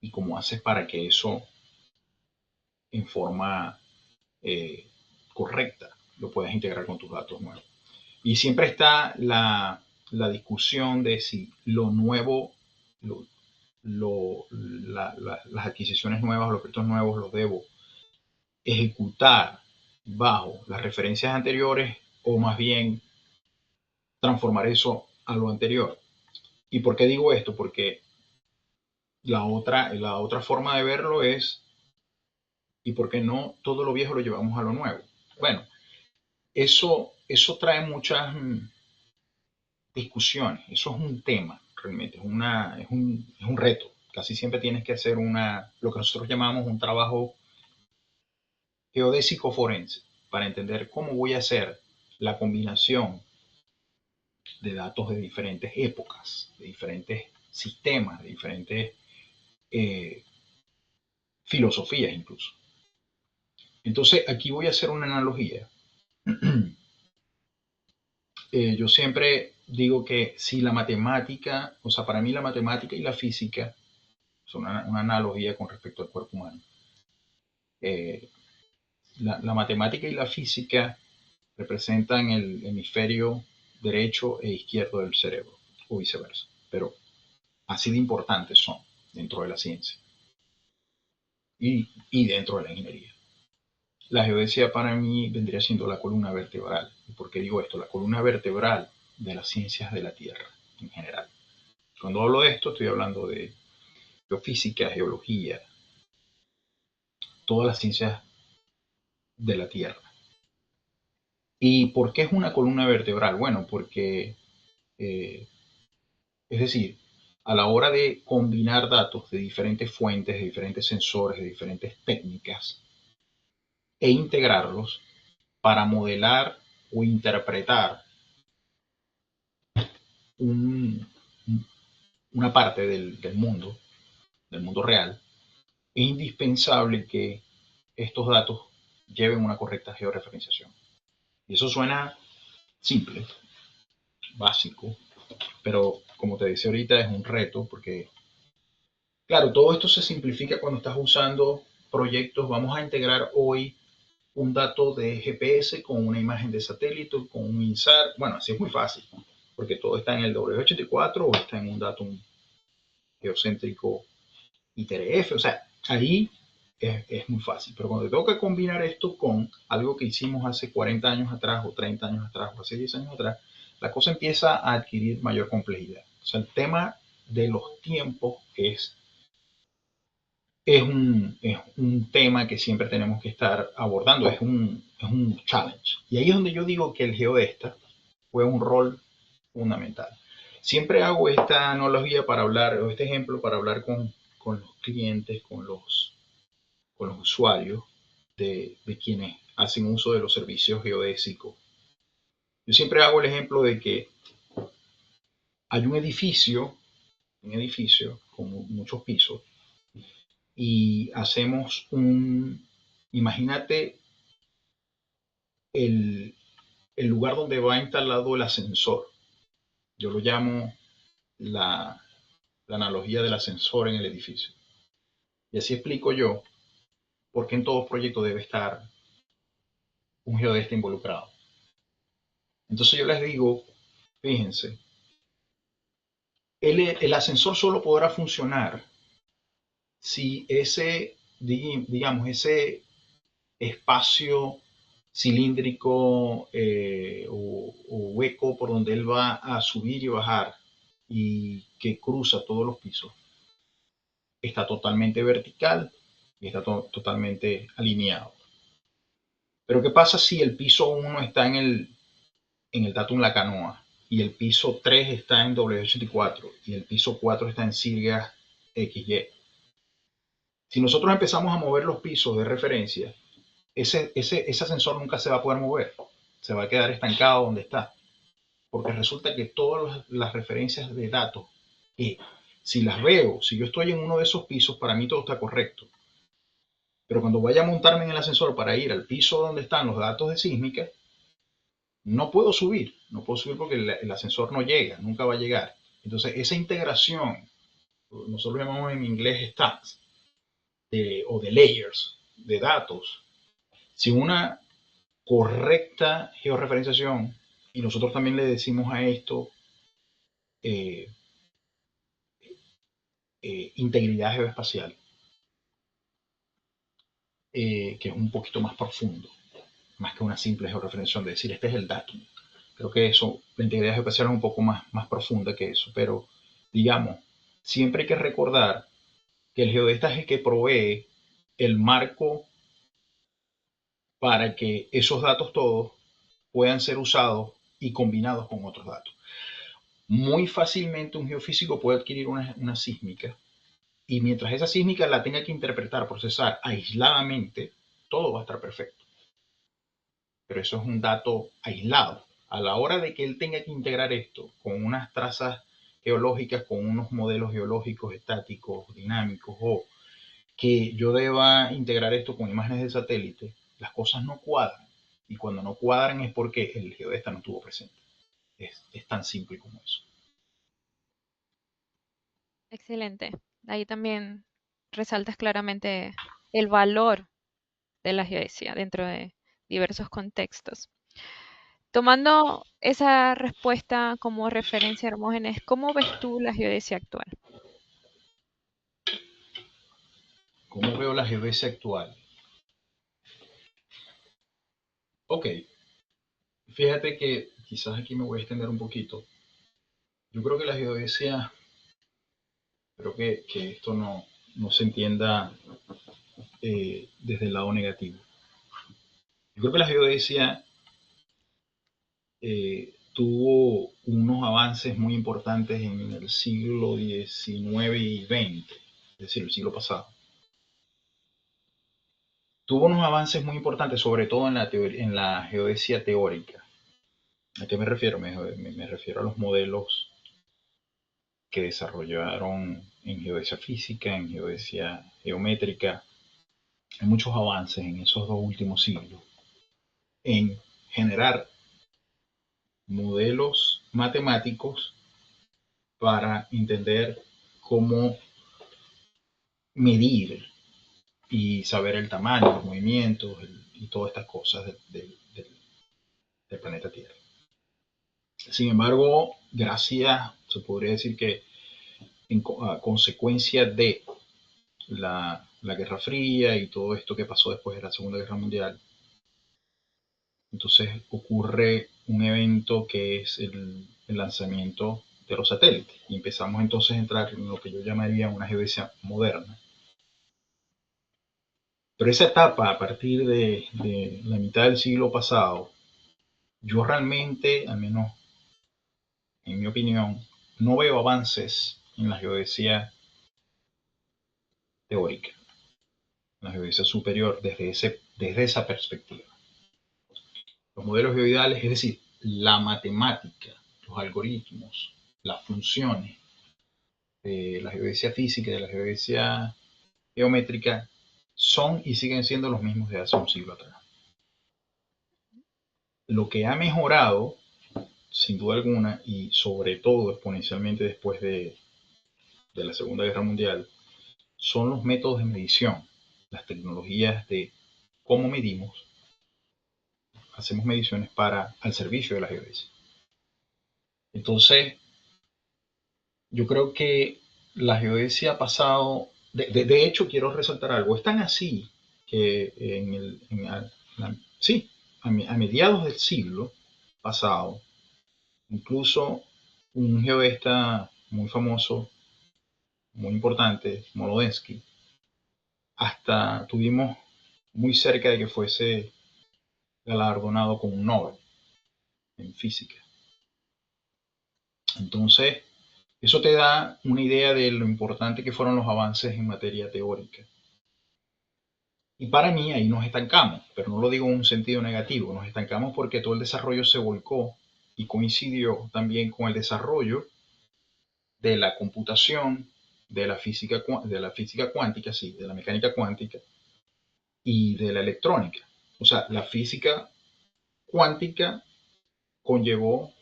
y cómo haces para que eso en forma correcta. lo puedas integrar con tus datos nuevos. Y siempre está la discusión de si lo nuevo, las adquisiciones nuevas, los proyectos nuevos los debo ejecutar bajo las referencias anteriores o más bien transformar eso a lo anterior. ¿Y por qué digo esto? Porque la otra forma de verlo es, ¿y por qué no todo lo viejo lo llevamos a lo nuevo? Bueno, eso trae muchas discusiones, eso es un tema realmente, es un reto. Casi siempre tienes que hacer lo que nosotros llamamos un trabajo geodésico forense para entender cómo voy a hacer la combinación de datos de diferentes épocas, de diferentes sistemas, de diferentes eh, filosofías incluso. Entonces aquí voy a hacer una analogía. Yo siempre digo que si la matemática, o sea, para mí la matemática y la física son una analogía con respecto al cuerpo humano. Eh, la matemática y la física representan el hemisferio derecho e izquierdo del cerebro, o viceversa. Pero así de importantes son dentro de la ciencia y dentro de la ingeniería. La geodesia para mí vendría siendo la columna vertebral. ¿Y por qué digo esto? La columna vertebral de las ciencias de la Tierra en general. Cuando hablo de esto estoy hablando de geofísica, geología, todas las ciencias de la Tierra. ¿Y por qué es una columna vertebral? Bueno, porque, es decir, a la hora de combinar datos de diferentes fuentes, de diferentes sensores, de diferentes técnicas, e integrarlos para modelar o interpretar un, una parte del mundo real, es indispensable que estos datos lleven una correcta georreferenciación. Y eso suena simple, básico, pero como te decía ahorita es un reto porque, claro, todo esto se simplifica cuando estás usando proyectos. Vamos a integrar hoy un dato de GPS con una imagen de satélite, con un INSAR. Bueno, así es muy fácil, porque todo está en el W84 o está en un datum geocéntrico ITRF. O sea, ahí es muy fácil. Pero cuando te toca combinar esto con algo que hicimos hace 40 años atrás, o 30 años atrás, o hace 10 años atrás, la cosa empieza a adquirir mayor complejidad. O sea, el tema de los tiempos es un tema que siempre tenemos que estar abordando, es un challenge. Y ahí es donde yo digo que el geodesta juega un rol fundamental. Siempre hago esta analogía para hablar, o este ejemplo para hablar con los clientes, con los usuarios de quienes hacen uso de los servicios geodésicos. Yo siempre hago el ejemplo de que hay un edificio con muchos pisos, y hacemos imagínate el, el lugar donde va instalado el ascensor. Yo lo llamo la analogía del ascensor en el edificio. Y así explico yo por qué en todo proyecto debe estar un geodesta involucrado. Entonces yo les digo, fíjense, el ascensor solo podrá funcionar si digamos, ese espacio cilíndrico o hueco por donde él va a subir y bajar y que cruza todos los pisos está totalmente vertical y está totalmente alineado. Pero ¿qué pasa si el piso 1 está en el Datum La Canoa y el piso 3 está en W84 y el piso 4 está en Sirgas XY? Si nosotros empezamos a mover los pisos de referencia, ese ascensor nunca se va a poder mover, se va a quedar estancado donde está, porque resulta que todas las referencias de datos, si las veo, si yo estoy en uno de esos pisos, para mí todo está correcto. Pero cuando vaya a montarme en el ascensor para ir al piso donde están los datos de sísmica, no puedo subir, porque el ascensor no llega, nunca va a llegar. Entonces, esa integración, nosotros llamamos en inglés stacks, o de layers de datos, si una correcta georreferenciación, y nosotros también le decimos a esto eh, integridad geoespacial, que es un poquito más profundo, más que una simple georreferenciación de decir este es el dato. Creo que eso, la integridad geoespacial es un poco más profunda que eso, pero digamos, siempre hay que recordar que el geodesta es el que provee el marco para que esos datos todos puedan ser usados y combinados con otros datos. Muy fácilmente un geofísico puede adquirir una sísmica y mientras esa sísmica la tenga que interpretar, procesar aisladamente, todo va a estar perfecto. Pero eso es un dato aislado. A la hora de que él tenga que integrar esto con unas trazas geológicas, con unos modelos geológicos estáticos, dinámicos, o que yo deba integrar esto con imágenes de satélite, las cosas no cuadran. Y cuando no cuadran es porque el geodesta no estuvo presente. Es tan simple como eso. Excelente. Ahí también resaltas claramente el valor de la geodesia dentro de diversos contextos. Tomando esa respuesta como referencia, Hermógenes, ¿cómo ves tú la geodesia actual? ¿Cómo veo la geodesia actual? Ok, fíjate que quizás aquí me voy a extender un poquito. Yo creo que la geodesia, creo que esto no se entienda desde el lado negativo. Yo creo que la geodesia tuvo unos avances muy importantes en el siglo XIX y XX, es decir, el siglo pasado. Tuvo unos avances muy importantes, sobre todo en la geodesia teórica. ¿A qué me refiero? Me refiero a los modelos que desarrollaron en geodesia física, en geodesia geométrica. Hay muchos avances en esos dos últimos siglos en generar modelos matemáticos para entender cómo medir y saber el tamaño, los movimientos y todas estas cosas del planeta Tierra. Sin embargo, gracias, se podría decir que a consecuencia de la Guerra Fría y todo esto que pasó después de la Segunda Guerra Mundial, entonces ocurre un evento que es el lanzamiento de los satélites y empezamos entonces a entrar en lo que yo llamaría una geodesia moderna. Pero esa etapa, a partir de la mitad del siglo pasado, yo realmente, al menos en mi opinión, no veo avances en la geodesia teórica, en la geodesia superior desde esa perspectiva. Los modelos geoidales, es decir, la matemática, los algoritmos, las funciones de la geodesia física y de la geodesia geométrica son y siguen siendo los mismos de hace un siglo atrás. Lo que ha mejorado, sin duda alguna, y sobre todo exponencialmente después de la Segunda Guerra Mundial, son los métodos de medición, las tecnologías de cómo medimos, hacemos mediciones al servicio de la geodesia. Entonces, yo creo que la geodesia ha pasado, de hecho quiero resaltar algo, es tan así que sí, a mediados del siglo pasado, incluso un geodesta muy famoso, muy importante, Molodensky, hasta tuvimos muy cerca de que fuese galardonado con un Nobel en física. Entonces, eso te da una idea de lo importante que fueron los avances en materia teórica. Y para mí ahí nos estancamos, pero no lo digo en un sentido negativo, nos estancamos porque todo el desarrollo se volcó y coincidió también con el desarrollo de la computación, de la física cuántica, sí, de la mecánica cuántica y de la electrónica. O sea, la física cuántica conllevó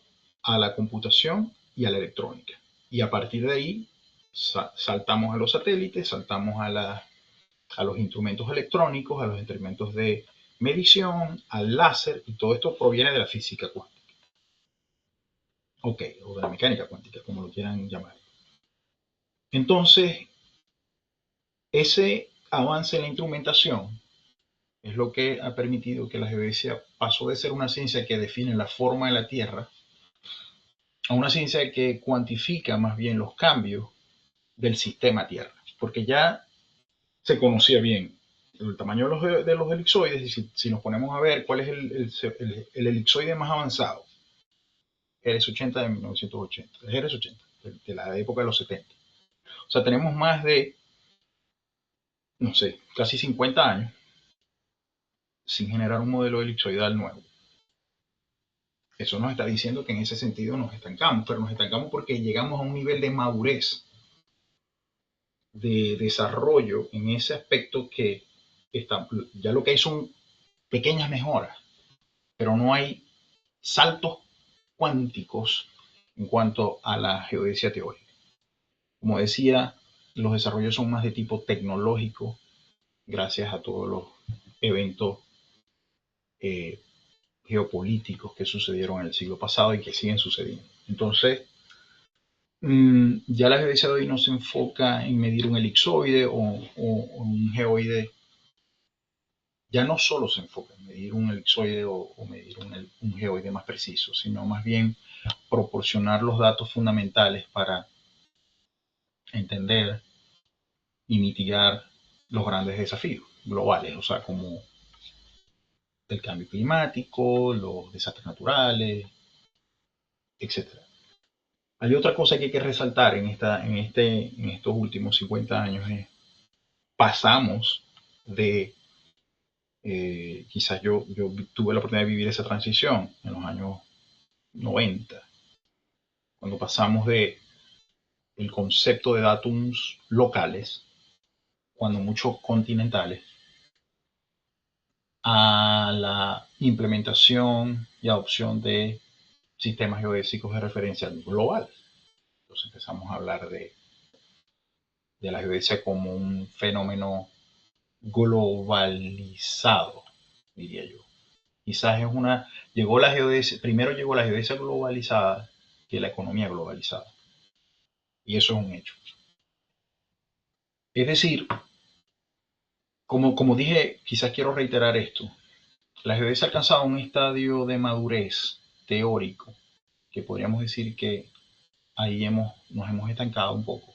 a la computación y a la electrónica. Y a partir de ahí saltamos a los satélites, saltamos a los instrumentos electrónicos, a los instrumentos de medición, al láser, y todo esto proviene de la física cuántica. Ok, o de la mecánica cuántica, como lo quieran llamar. Entonces, ese avance en la instrumentación es lo que ha permitido que la geodesia pasó de ser una ciencia que define la forma de la Tierra a una ciencia que cuantifica más bien los cambios del sistema Tierra, porque ya se conocía bien el tamaño de los elipsoides, y si nos ponemos a ver cuál es el elipsoide más avanzado, RS-80 de 1980, es RS-80, de la época de los 70. O sea, tenemos más de, no sé, casi 50 años sin generar un modelo elipsoidal nuevo. Eso nos está diciendo que en ese sentido nos estancamos, pero nos estancamos porque llegamos a un nivel de madurez, de desarrollo en ese aspecto que está, ya lo que hay son pequeñas mejoras, pero no hay saltos cuánticos en cuanto a la geodesia teórica. Como decía, los desarrollos son más de tipo tecnológico, gracias a todos los eventos eh, geopolíticos que sucedieron en el siglo pasado y que siguen sucediendo. Entonces, ya la geodesia de hoy no se enfoca en medir un elipsoide o un geoide. Ya no solo se enfoca en medir un elipsoide o medir un geoide más preciso, sino más bien proporcionar los datos fundamentales para entender y mitigar los grandes desafíos globales, o sea, como el cambio climático, los desastres naturales, etcétera. Hay otra cosa que hay que resaltar en estos últimos 50 años, es pasamos de, quizás yo tuve la oportunidad de vivir esa transición en los años 90, cuando pasamos de el concepto de datums locales, cuando muchos continentales, a la implementación y adopción de sistemas geodésicos de referencia global. Entonces empezamos a hablar de la geodesia como un fenómeno globalizado, diría yo. Quizás llegó la geodesia, primero llegó la geodesia globalizada que la economía globalizada. Y eso es un hecho. Es decir, como dije, quizás quiero reiterar esto. La geodesia ha alcanzado un estadio de madurez teórico que podríamos decir que ahí nos hemos estancado un poco.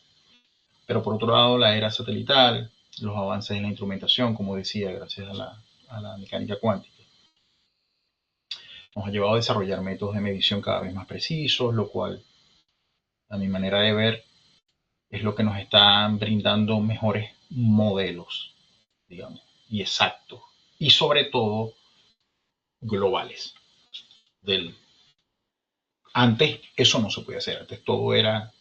Pero por otro lado, la era satelital, los avances en la instrumentación, como decía, gracias a la mecánica cuántica, nos ha llevado a desarrollar métodos de medición cada vez más precisos, lo cual, a mi manera de ver, es lo que nos está brindando mejores modelos, digamos, y exactos, y sobre todo globales. Antes eso no se podía hacer, antes todo era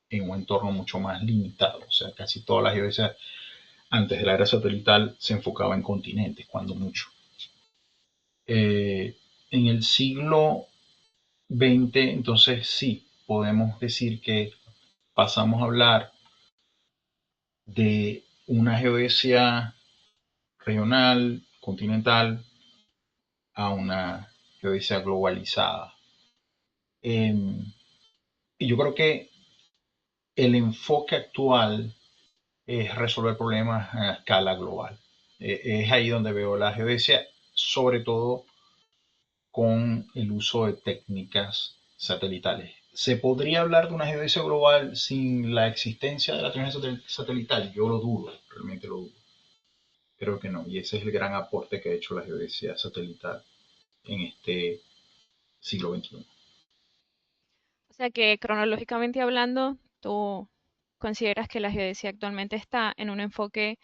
en un entorno mucho más limitado, o sea, casi todas las geodesias antes de la era satelital se enfocaba en continentes, cuando mucho. En el siglo XX, entonces sí, podemos decir que pasamos a hablar de una geodesia regional, continental, a una geodesia globalizada. Y yo creo que el enfoque actual es resolver problemas a escala global. Es ahí donde veo la geodesia, sobre todo con el uso de técnicas satelitales. ¿Se podría hablar de una geodesia global sin la existencia de la tecnología satelital? Yo lo dudo, realmente lo dudo. Creo que no, y ese es el gran aporte que ha hecho la geodesia satelital en este siglo XXI. O sea que cronológicamente hablando, tú consideras que la geodesia actualmente está en un enfoque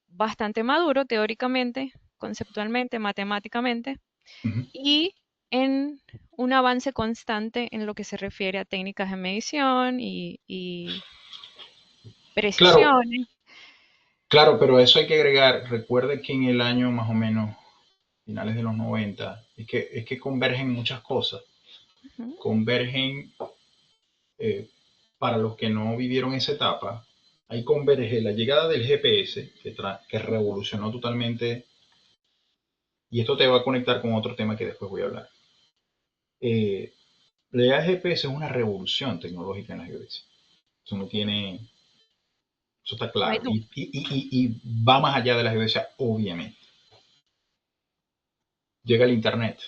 bastante maduro teóricamente, conceptualmente, matemáticamente, Uh -huh. y en un avance constante en lo que se refiere a técnicas de medición y Claro, precisiones. claro, pero a eso hay que agregar, recuerde que en el año más o menos, finales de los 90, es que convergen muchas cosas. Ujú. Convergen, eh, para los que no vivieron esa etapa, ahí converge la llegada del GPS, que revolucionó totalmente Y esto te va a conectar con otro tema que después voy a hablar. Eh, la GPS es una revolución tecnológica en la geodesia. Eso no tiene, eso está No hay claro. duda. Y va más allá de la geodesia, obviamente. Llega el Internet.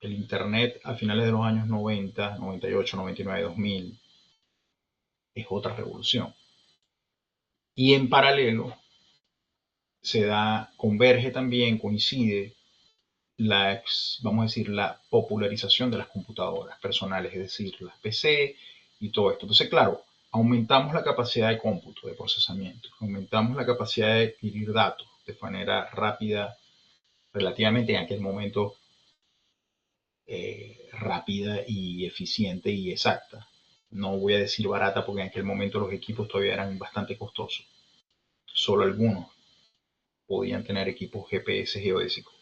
El Internet a finales de los años 90, 98, 99, 2000 es otra revolución. Y en paralelo se da, converge también, coincide la, vamos a decir, la popularización de las computadoras personales, es decir, las PC y todo esto. Entonces, claro, aumentamos la capacidad de cómputo, de procesamiento, aumentamos la capacidad de adquirir datos de manera rápida, relativamente en aquel momento rápida y eficiente y exacta. No voy a decir barata porque en aquel momento los equipos todavía eran bastante costosos. Solo algunos podían tener equipos GPS geodésicos.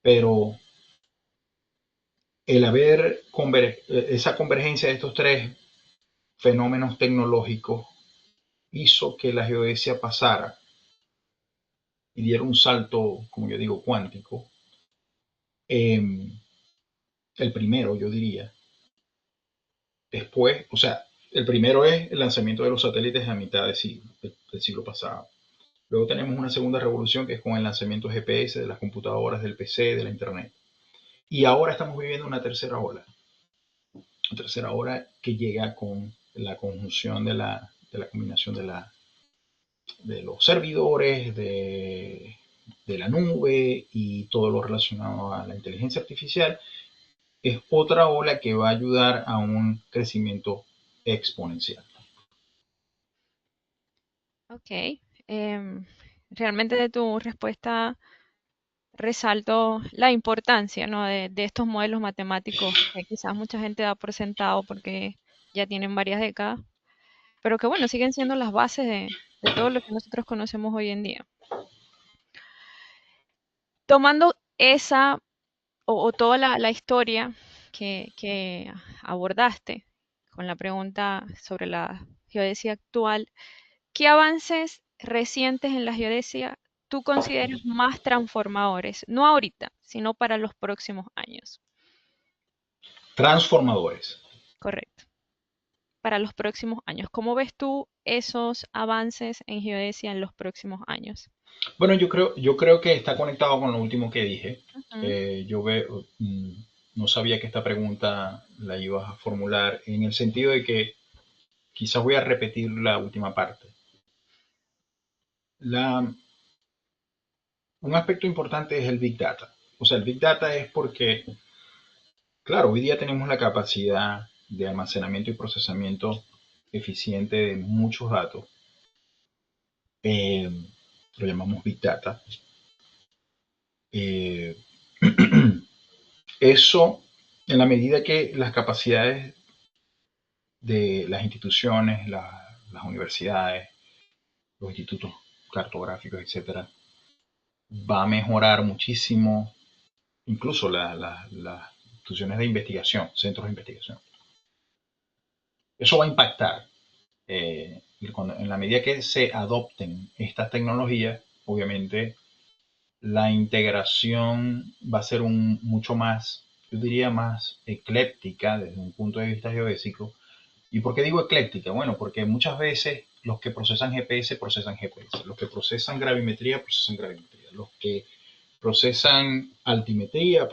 Pero el haber esa convergencia de estos tres fenómenos tecnológicos hizo que la geodesia pasara y diera un salto, como yo digo, cuántico. Eh, el primero, yo diría. Después, o sea, el primero es el lanzamiento de los satélites a mitad del siglo pasado. Luego tenemos una segunda revolución que es con el lanzamiento GPS, de las computadoras, del PC, de la Internet. Y ahora estamos viviendo una tercera ola que llega con la conjunción de la combinación de los servidores, de la nube y todo lo relacionado a la inteligencia artificial. Es otra ola que va a ayudar a un crecimiento exponencial. Ok. Realmente de tu respuesta resalto la importancia, ¿no? de estos modelos matemáticos que quizás mucha gente da por sentado porque ya tienen varias décadas, pero que bueno, siguen siendo las bases de todo lo que nosotros conocemos hoy en día. Tomando esa o toda la historia que abordaste con la pregunta sobre la geodesia actual, ¿qué avances recientes en la geodesia tú consideras más transformadores? No ahorita, sino para los próximos años. Transformadores. Correcto. Para los próximos años. ¿Cómo ves tú esos avances en geodesia en los próximos años? Bueno, yo creo que está conectado con lo último que dije. Ujú. Yo no sabía que esta pregunta la ibas a formular en el sentido de que quizás voy a repetir la última parte. La, un aspecto importante es el Big Data. O sea, el Big Data es porque, claro, hoy día tenemos la capacidad de almacenamiento y procesamiento eficiente de muchos datos. Eh, lo llamamos Big Data. Eh, eso, en la medida que las capacidades de las instituciones, las universidades, los institutos cartográficos, etcétera, va a mejorar muchísimo, incluso las instituciones de investigación, centros de investigación. Eso va a impactar. En la medida que se adopten estas tecnologías, obviamente la integración va a ser mucho más, yo diría, más ecléptica desde un punto de vista geodésico. ¿Y por qué digo ecléctica? Bueno, porque muchas veces los que procesan GPS procesan GPS, los que procesan gravimetría procesan gravimetría, los que procesan altimetría.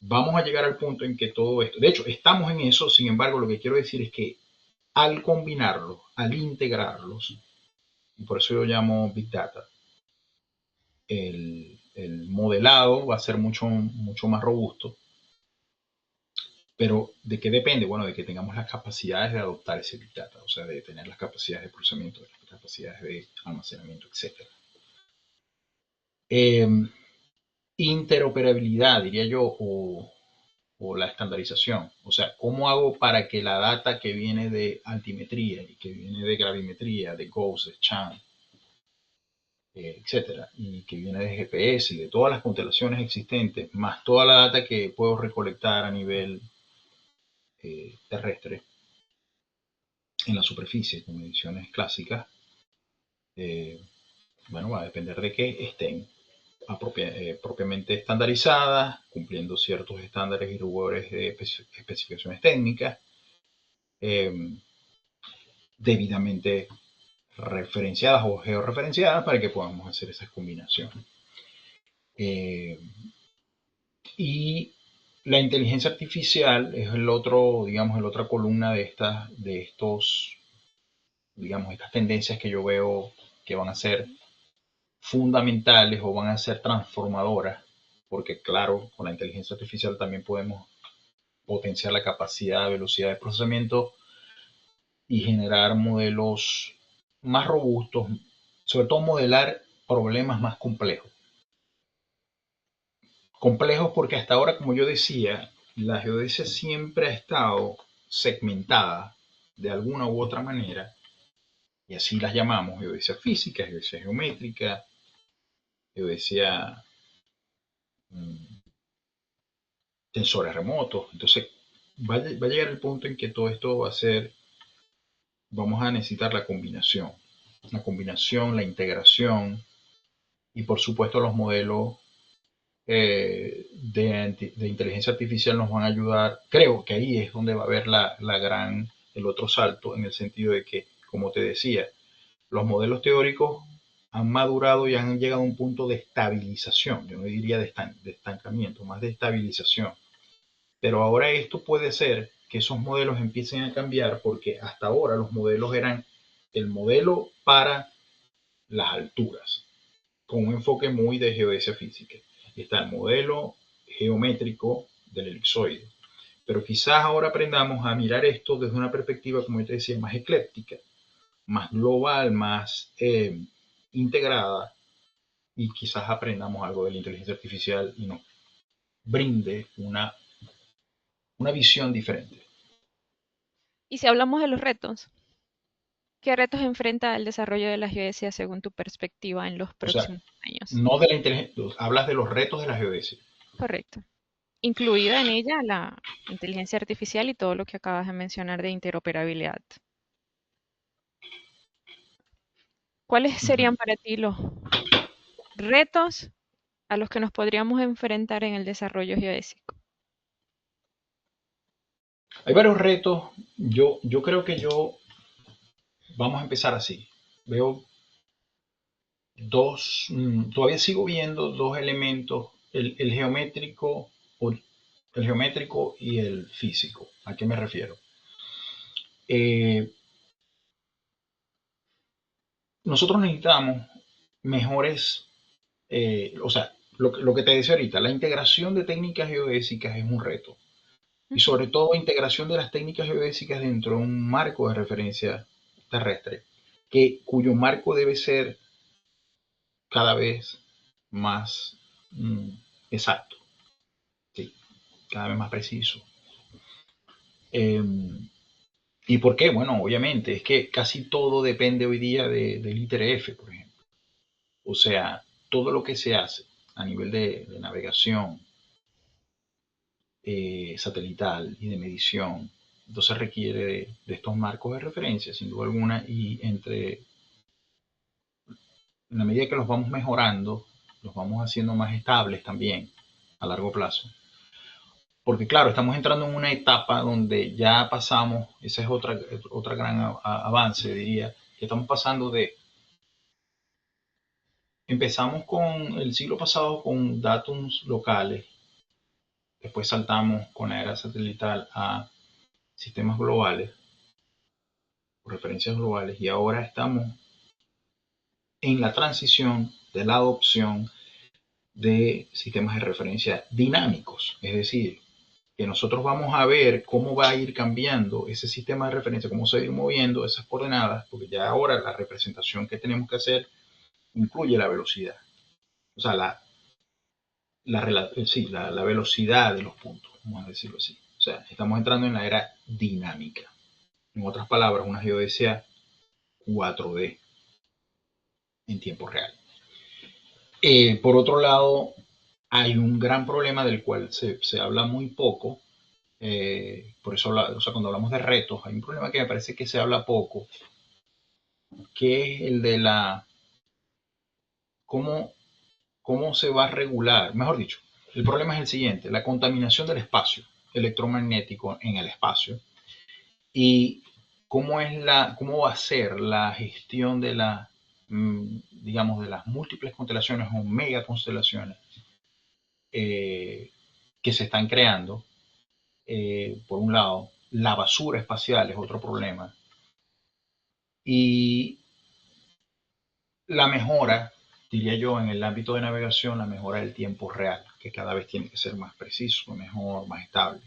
Vamos a llegar al punto en que todo esto, de hecho, estamos en eso, sin embargo, lo que quiero decir es que al combinarlos, al integrarlos, y por eso yo llamo Big Data, el modelado va a ser mucho, mucho más robusto. Pero ¿de qué depende? Bueno, de que tengamos las capacidades de adoptar ese Big Data, o sea, de tener las capacidades de procesamiento, las capacidades de almacenamiento, etcétera. Eh, interoperabilidad, diría yo, o la estandarización. O sea, ¿cómo hago para que la data que viene de altimetría y que viene de gravimetría, de GOES, de CHAN, etcétera, y que viene de GPS y de todas las constelaciones existentes, más toda la data que puedo recolectar a nivel terrestre en la superficie con mediciones clásicas, eh, Bueno, va a depender de que estén propiamente estandarizadas, cumpliendo ciertos estándares y rubores de especificaciones técnicas, eh, debidamente referenciadas o georreferenciadas para que podamos hacer esas combinaciones. Eh, y la inteligencia artificial es el otro, digamos, la otra columna de estos, digamos, estas tendencias que yo veo que van a ser fundamentales o van a ser transformadoras, porque claro, con la inteligencia artificial también podemos potenciar la capacidad, velocidad de procesamiento y generar modelos más robustos, sobre todo modelar problemas más complejos. Complejos porque hasta ahora, como yo decía, la geodesia siempre ha estado segmentada de alguna u otra manera, y así las llamamos: geodesia física, geodesia geométrica, geodesia mm, tensores remotos. Entonces, va a llegar el punto en que todo esto va a ser, vamos a necesitar la combinación, la integración y por supuesto los modelos de inteligencia artificial nos van a ayudar. Creo que ahí es donde va a haber el otro salto, en el sentido de que, como te decía, los modelos teóricos han madurado y han llegado a un punto de estabilización. Yo no diría de estancamiento, más de estabilización. Pero ahora esto puede ser que esos modelos empiecen a cambiar, porque hasta ahora los modelos eran el modelo para las alturas, con un enfoque muy de geodesia física. Está el modelo geométrico del elipsoide. Pero quizás ahora aprendamos a mirar esto desde una perspectiva, como yo te decía, más ecléctica, más global, más integrada, y quizás aprendamos algo de la inteligencia artificial y nos brinde una visión diferente. Y si hablamos de los retos, ¿qué retos enfrenta el desarrollo de la geodesia según tu perspectiva en los O sea, próximos años? no de la inteligencia, hablas de los retos de la geodesia. Correcto. Incluida en ella la inteligencia artificial y todo lo que acabas de mencionar de interoperabilidad. ¿Cuáles Uh -huh. serían para ti los retos a los que nos podríamos enfrentar en el desarrollo geodésico? Hay varios retos. Yo creo que vamos a empezar así. Veo todavía sigo viendo dos elementos, el geométrico, el geométrico y el físico. ¿A qué me refiero? Eh, Nosotros necesitamos mejores, o sea, lo que te decía ahorita, la integración de técnicas geodésicas es un reto. Y Ujú. sobre todo integración de las técnicas geodésicas dentro de un marco de referencia terrestre, cuyo marco debe ser cada vez más mm, exacto, ¿sí? Cada vez más preciso. Eh, ¿Y por qué? Bueno, obviamente, es que casi todo depende hoy día del ITRF, por ejemplo. O sea, todo lo que se hace a nivel de navegación satelital y de medición, entonces requiere de estos marcos de referencia, sin duda alguna, y en la medida que los vamos mejorando, los vamos haciendo más estables también a largo plazo. Porque claro, estamos entrando en una etapa donde ya pasamos, ese es otra gran avance, diría, que estamos pasando empezamos con el siglo pasado con datums locales, después saltamos con la era satelital a sistemas globales, referencias globales, y ahora estamos en la transición de la adopción de sistemas de referencia dinámicos, es decir, que nosotros vamos a ver cómo va a ir cambiando ese sistema de referencia, cómo se va a ir moviendo esas coordenadas, porque ya ahora la representación que tenemos que hacer incluye la velocidad, o sea, la velocidad de los puntos, vamos a decirlo así. O sea, estamos entrando en la era dinámica. En otras palabras, una geodesia 4D en tiempo real. Por otro lado, hay un gran problema del cual se habla muy poco. Por eso, o sea, cuando hablamos de retos, hay un problema que me parece que se habla poco, que es el de ¿cómo, cómo se va a regular? Mejor dicho, el problema es el siguiente, la contaminación del espacio electromagnético en el espacio y cómo va a ser la gestión de digamos, de las múltiples constelaciones o mega constelaciones eh, que se están creando. Por un lado, la basura espacial es otro problema. Y la mejora, diría yo, en el ámbito de navegación, la mejora del tiempo real, que cada vez tiene que ser más preciso, mejor, más estable.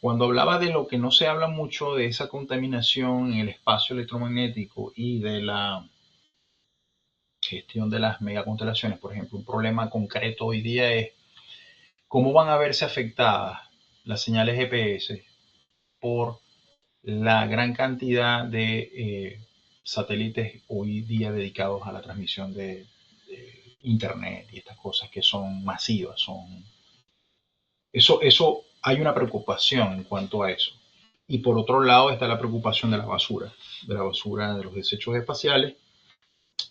Cuando hablaba de lo que no se habla mucho de esa contaminación en el espacio electromagnético y de la gestión de las megaconstelaciones, por ejemplo, un problema concreto hoy día es cómo van a verse afectadas las señales GPS por la gran cantidad de satélites hoy día dedicados a la transmisión de Internet y estas cosas que son masivas. Eso hay una preocupación en cuanto a eso. Y por otro lado está la preocupación de la basura de los desechos espaciales,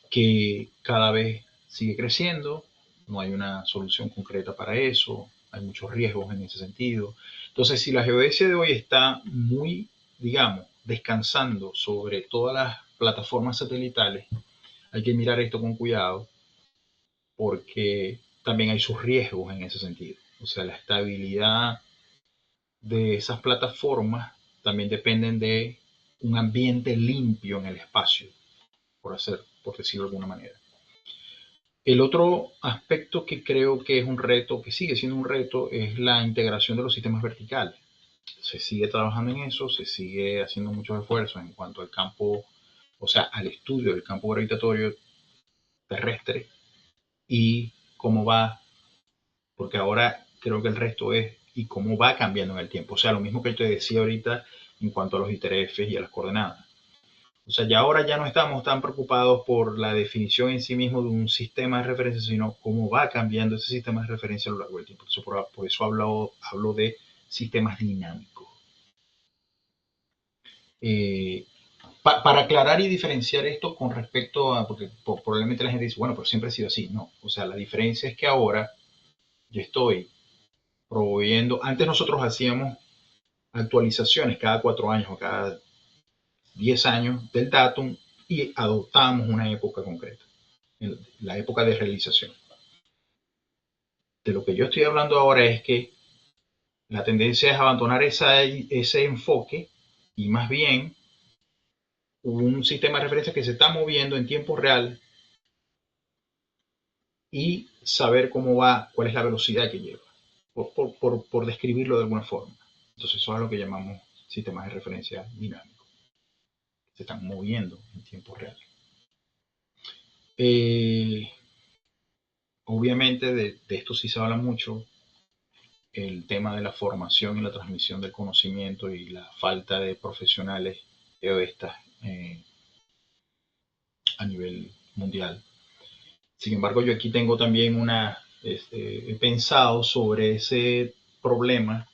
que cada vez sigue creciendo, no hay una solución concreta para eso, hay muchos riesgos en ese sentido. Entonces, si la geodesia de hoy está muy, digamos, descansando sobre todas las plataformas satelitales, hay que mirar esto con cuidado porque también hay sus riesgos en ese sentido. O sea, la estabilidad de esas plataformas también dependen de un ambiente limpio en el espacio, por decirlo de alguna manera. El otro aspecto que creo que es un reto, que sigue siendo un reto, es la integración de los sistemas verticales. Se sigue trabajando en eso, se sigue haciendo muchos esfuerzos en cuanto al campo, o sea, al estudio del campo gravitatorio terrestre y cómo va, porque ahora creo que el resto es y cómo va cambiando en el tiempo. O sea, lo mismo que te decía ahorita en cuanto a los ITRFs y a las coordenadas. O sea, ya ahora ya no estamos tan preocupados por la definición en sí mismo de un sistema de referencia, sino cómo va cambiando ese sistema de referencia a lo largo del tiempo. Por eso hablo de sistemas dinámicos. Eh, para aclarar y diferenciar esto con respecto a, porque probablemente la gente dice, bueno, pero siempre ha sido así. No, o sea, la diferencia es que ahora yo estoy proveyendo, antes nosotros hacíamos actualizaciones cada 4 años o cada 10 años del datum y adoptábamos una época concreta, en la época de realización. De lo que yo estoy hablando ahora es que la tendencia es abandonar ese enfoque y más bien un sistema de referencia que se está moviendo en tiempo real y saber cómo va, cuál es la velocidad que lleva, por describirlo de alguna forma. Entonces eso es lo que llamamos sistemas de referencia dinámicos, se están moviendo en tiempo real. Eh, Obviamente de esto sí se habla mucho, el tema de la formación y la transmisión del conocimiento y la falta de profesionales geodestas a nivel mundial. Sin embargo, yo aquí tengo también he pensado sobre ese problema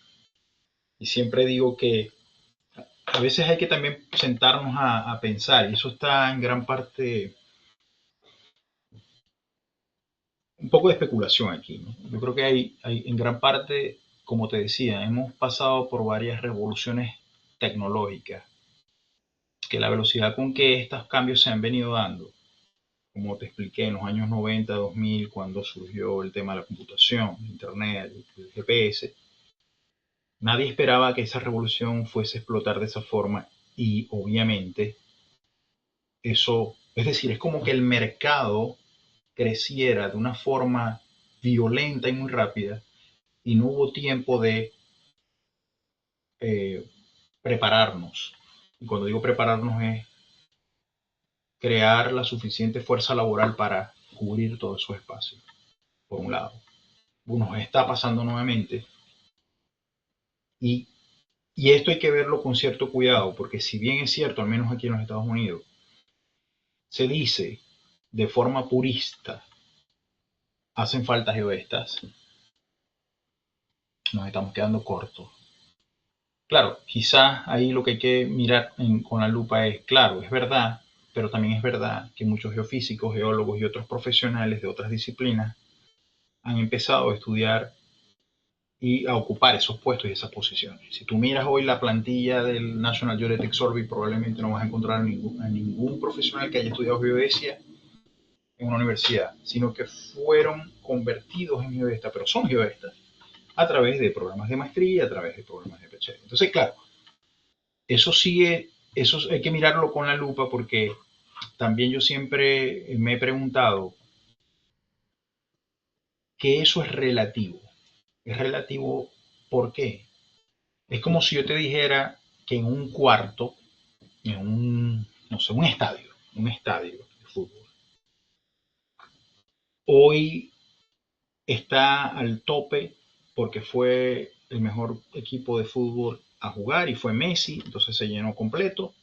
y siempre digo que a veces hay que también sentarnos a pensar y eso está en gran parte, un poco de especulación aquí, ¿no? Yo creo que hay en gran parte, como te decía, hemos pasado por varias revoluciones tecnológicas, que la velocidad con que estos cambios se han venido dando, como te expliqué, en los años 90, 2000, cuando surgió el tema de la computación, Internet, el GPS, nadie esperaba que esa revolución fuese a explotar de esa forma y obviamente eso, es decir, es como que el mercado creciera de una forma violenta y muy rápida y no hubo tiempo de eh, prepararnos. Y cuando digo prepararnos es crear la suficiente fuerza laboral para cubrir todos esos espacios, por un lado. Nos está pasando nuevamente y, y esto hay que verlo con cierto cuidado, porque si bien es cierto, al menos aquí en los Estados Unidos, se dice de forma purista, hacen falta geoestas, nos estamos quedando cortos. Claro, quizás ahí lo que hay que mirar con la lupa es, claro, es verdad, pero también es verdad que muchos geofísicos, geólogos y otros profesionales de otras disciplinas han empezado a estudiar y a ocupar esos puestos y esas posiciones. Si tú miras hoy la plantilla del National Geodetic Survey, probablemente no vas a encontrar a ningún profesional que haya estudiado geodesia en una universidad, sino que fueron convertidos en geodestas, pero son geodestas, a través de programas de maestría, a través de programas de PhD. Entonces, claro, eso sigue, eso hay que mirarlo con la lupa porque también yo siempre me he preguntado que eso es relativo. Es relativo, ¿por qué? Es como si yo te dijera que en un cuarto, en un, no sé, un estadio de fútbol, hoy está al tope porque fue el mejor equipo de fútbol a jugar y fue Messi, entonces se llenó completo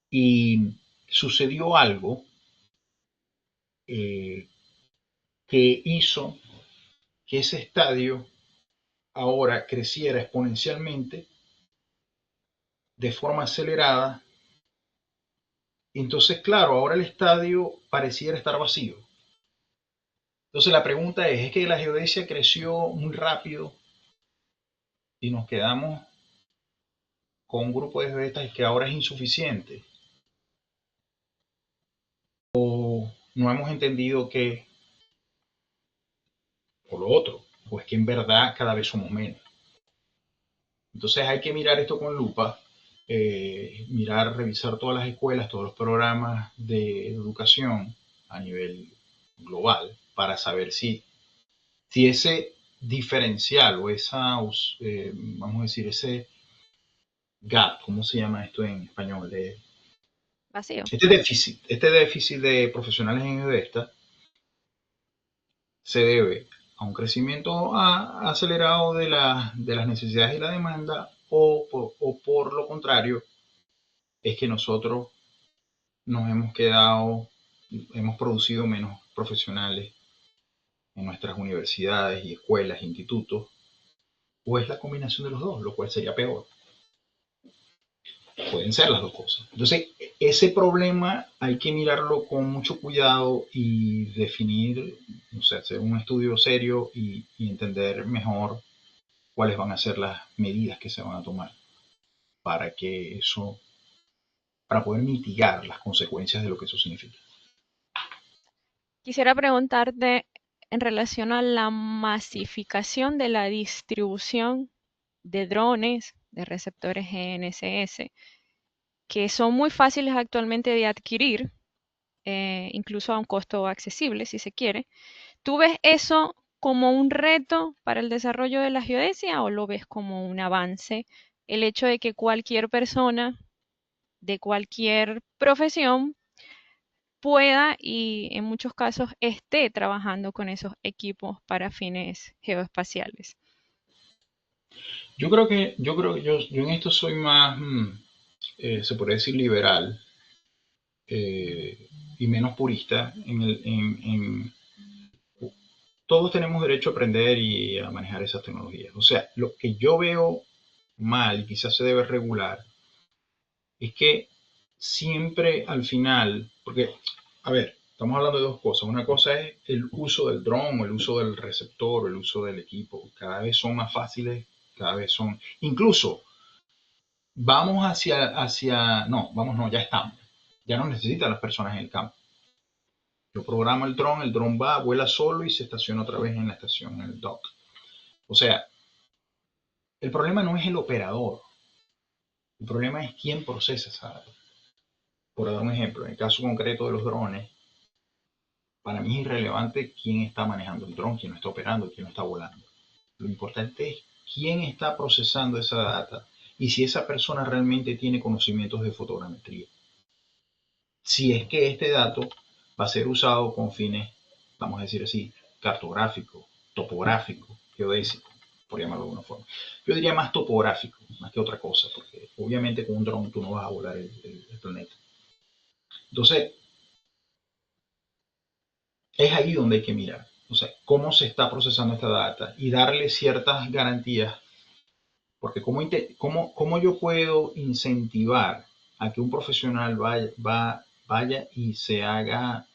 y sucedió algo eh, que hizo que ese estadio ahora creciera exponencialmente de forma acelerada. Entonces, claro, ahora el estadio pareciera estar vacío. Entonces la pregunta ¿es que la geodesia creció muy rápido y nos quedamos con un grupo de geodestas que ahora es insuficiente? No hemos entendido que, o lo otro, pues que en verdad cada vez somos menos. Entonces hay que mirar esto con lupa, mirar, revisar todas las escuelas, todos los programas de educación a nivel global para saber si ese diferencial o esa, vamos a decir, ese gap, ¿cómo se llama esto en español? Vacío. Este déficit de profesionales en esta se debe a un crecimiento acelerado de las necesidades y la demanda o por lo contrario, es que nosotros nos hemos quedado, hemos producido menos profesionales en nuestras universidades y escuelas, institutos, o es la combinación de los dos, lo cual sería peor. Pueden ser las dos cosas. Entonces, ese problema hay que mirarlo con mucho cuidado y definir, o sea, hacer un estudio serio y entender mejor cuáles van a ser las medidas que se van a tomar para que eso, para poder mitigar las consecuencias de lo que eso significa. Quisiera preguntarte en relación a la masificación de la distribución de drones, de receptores GNSS, que son muy fáciles actualmente de adquirir, incluso a un costo accesible, si se quiere. ¿Tú ves eso como un reto para el desarrollo de la geodesia o lo ves como un avance? El hecho de que cualquier persona de cualquier profesión pueda y en muchos casos esté trabajando con esos equipos para fines geoespaciales. Yo en esto soy más, se podría decir liberal, y menos purista todos tenemos derecho a aprender y a manejar esas tecnologías. O sea, lo que yo veo mal y quizás se debe regular es que siempre al final, porque, a ver, estamos hablando de dos cosas. Una cosa es el uso del dron o el uso del receptor o el uso del equipo. Cada vez son más fáciles, cada vez son, incluso vamos no, vamos, no, ya estamos. Ya no necesitan las personas en el campo. Yo programo el dron va, vuela solo y se estaciona otra vez en la estación, en el dock. O sea, el problema no es el operador, el problema es quién procesa esa data. Por dar un ejemplo, en el caso concreto de los drones, para mí es irrelevante quién está manejando el dron, quién lo está operando, quién lo está volando. Lo importante es quién está procesando esa data y si esa persona realmente tiene conocimientos de fotogrametría. Si es que este dato va a ser usado con fines, vamos a decir así, cartográfico, topográfico, geodésico, por llamarlo de alguna forma. Yo diría más topográfico, más que otra cosa, porque obviamente con un dron tú no vas a volar el planeta. Entonces, es ahí donde hay que mirar. O sea, cómo se está procesando esta data y darle ciertas garantías, porque cómo yo puedo incentivar. a que un profesional vaya y se haga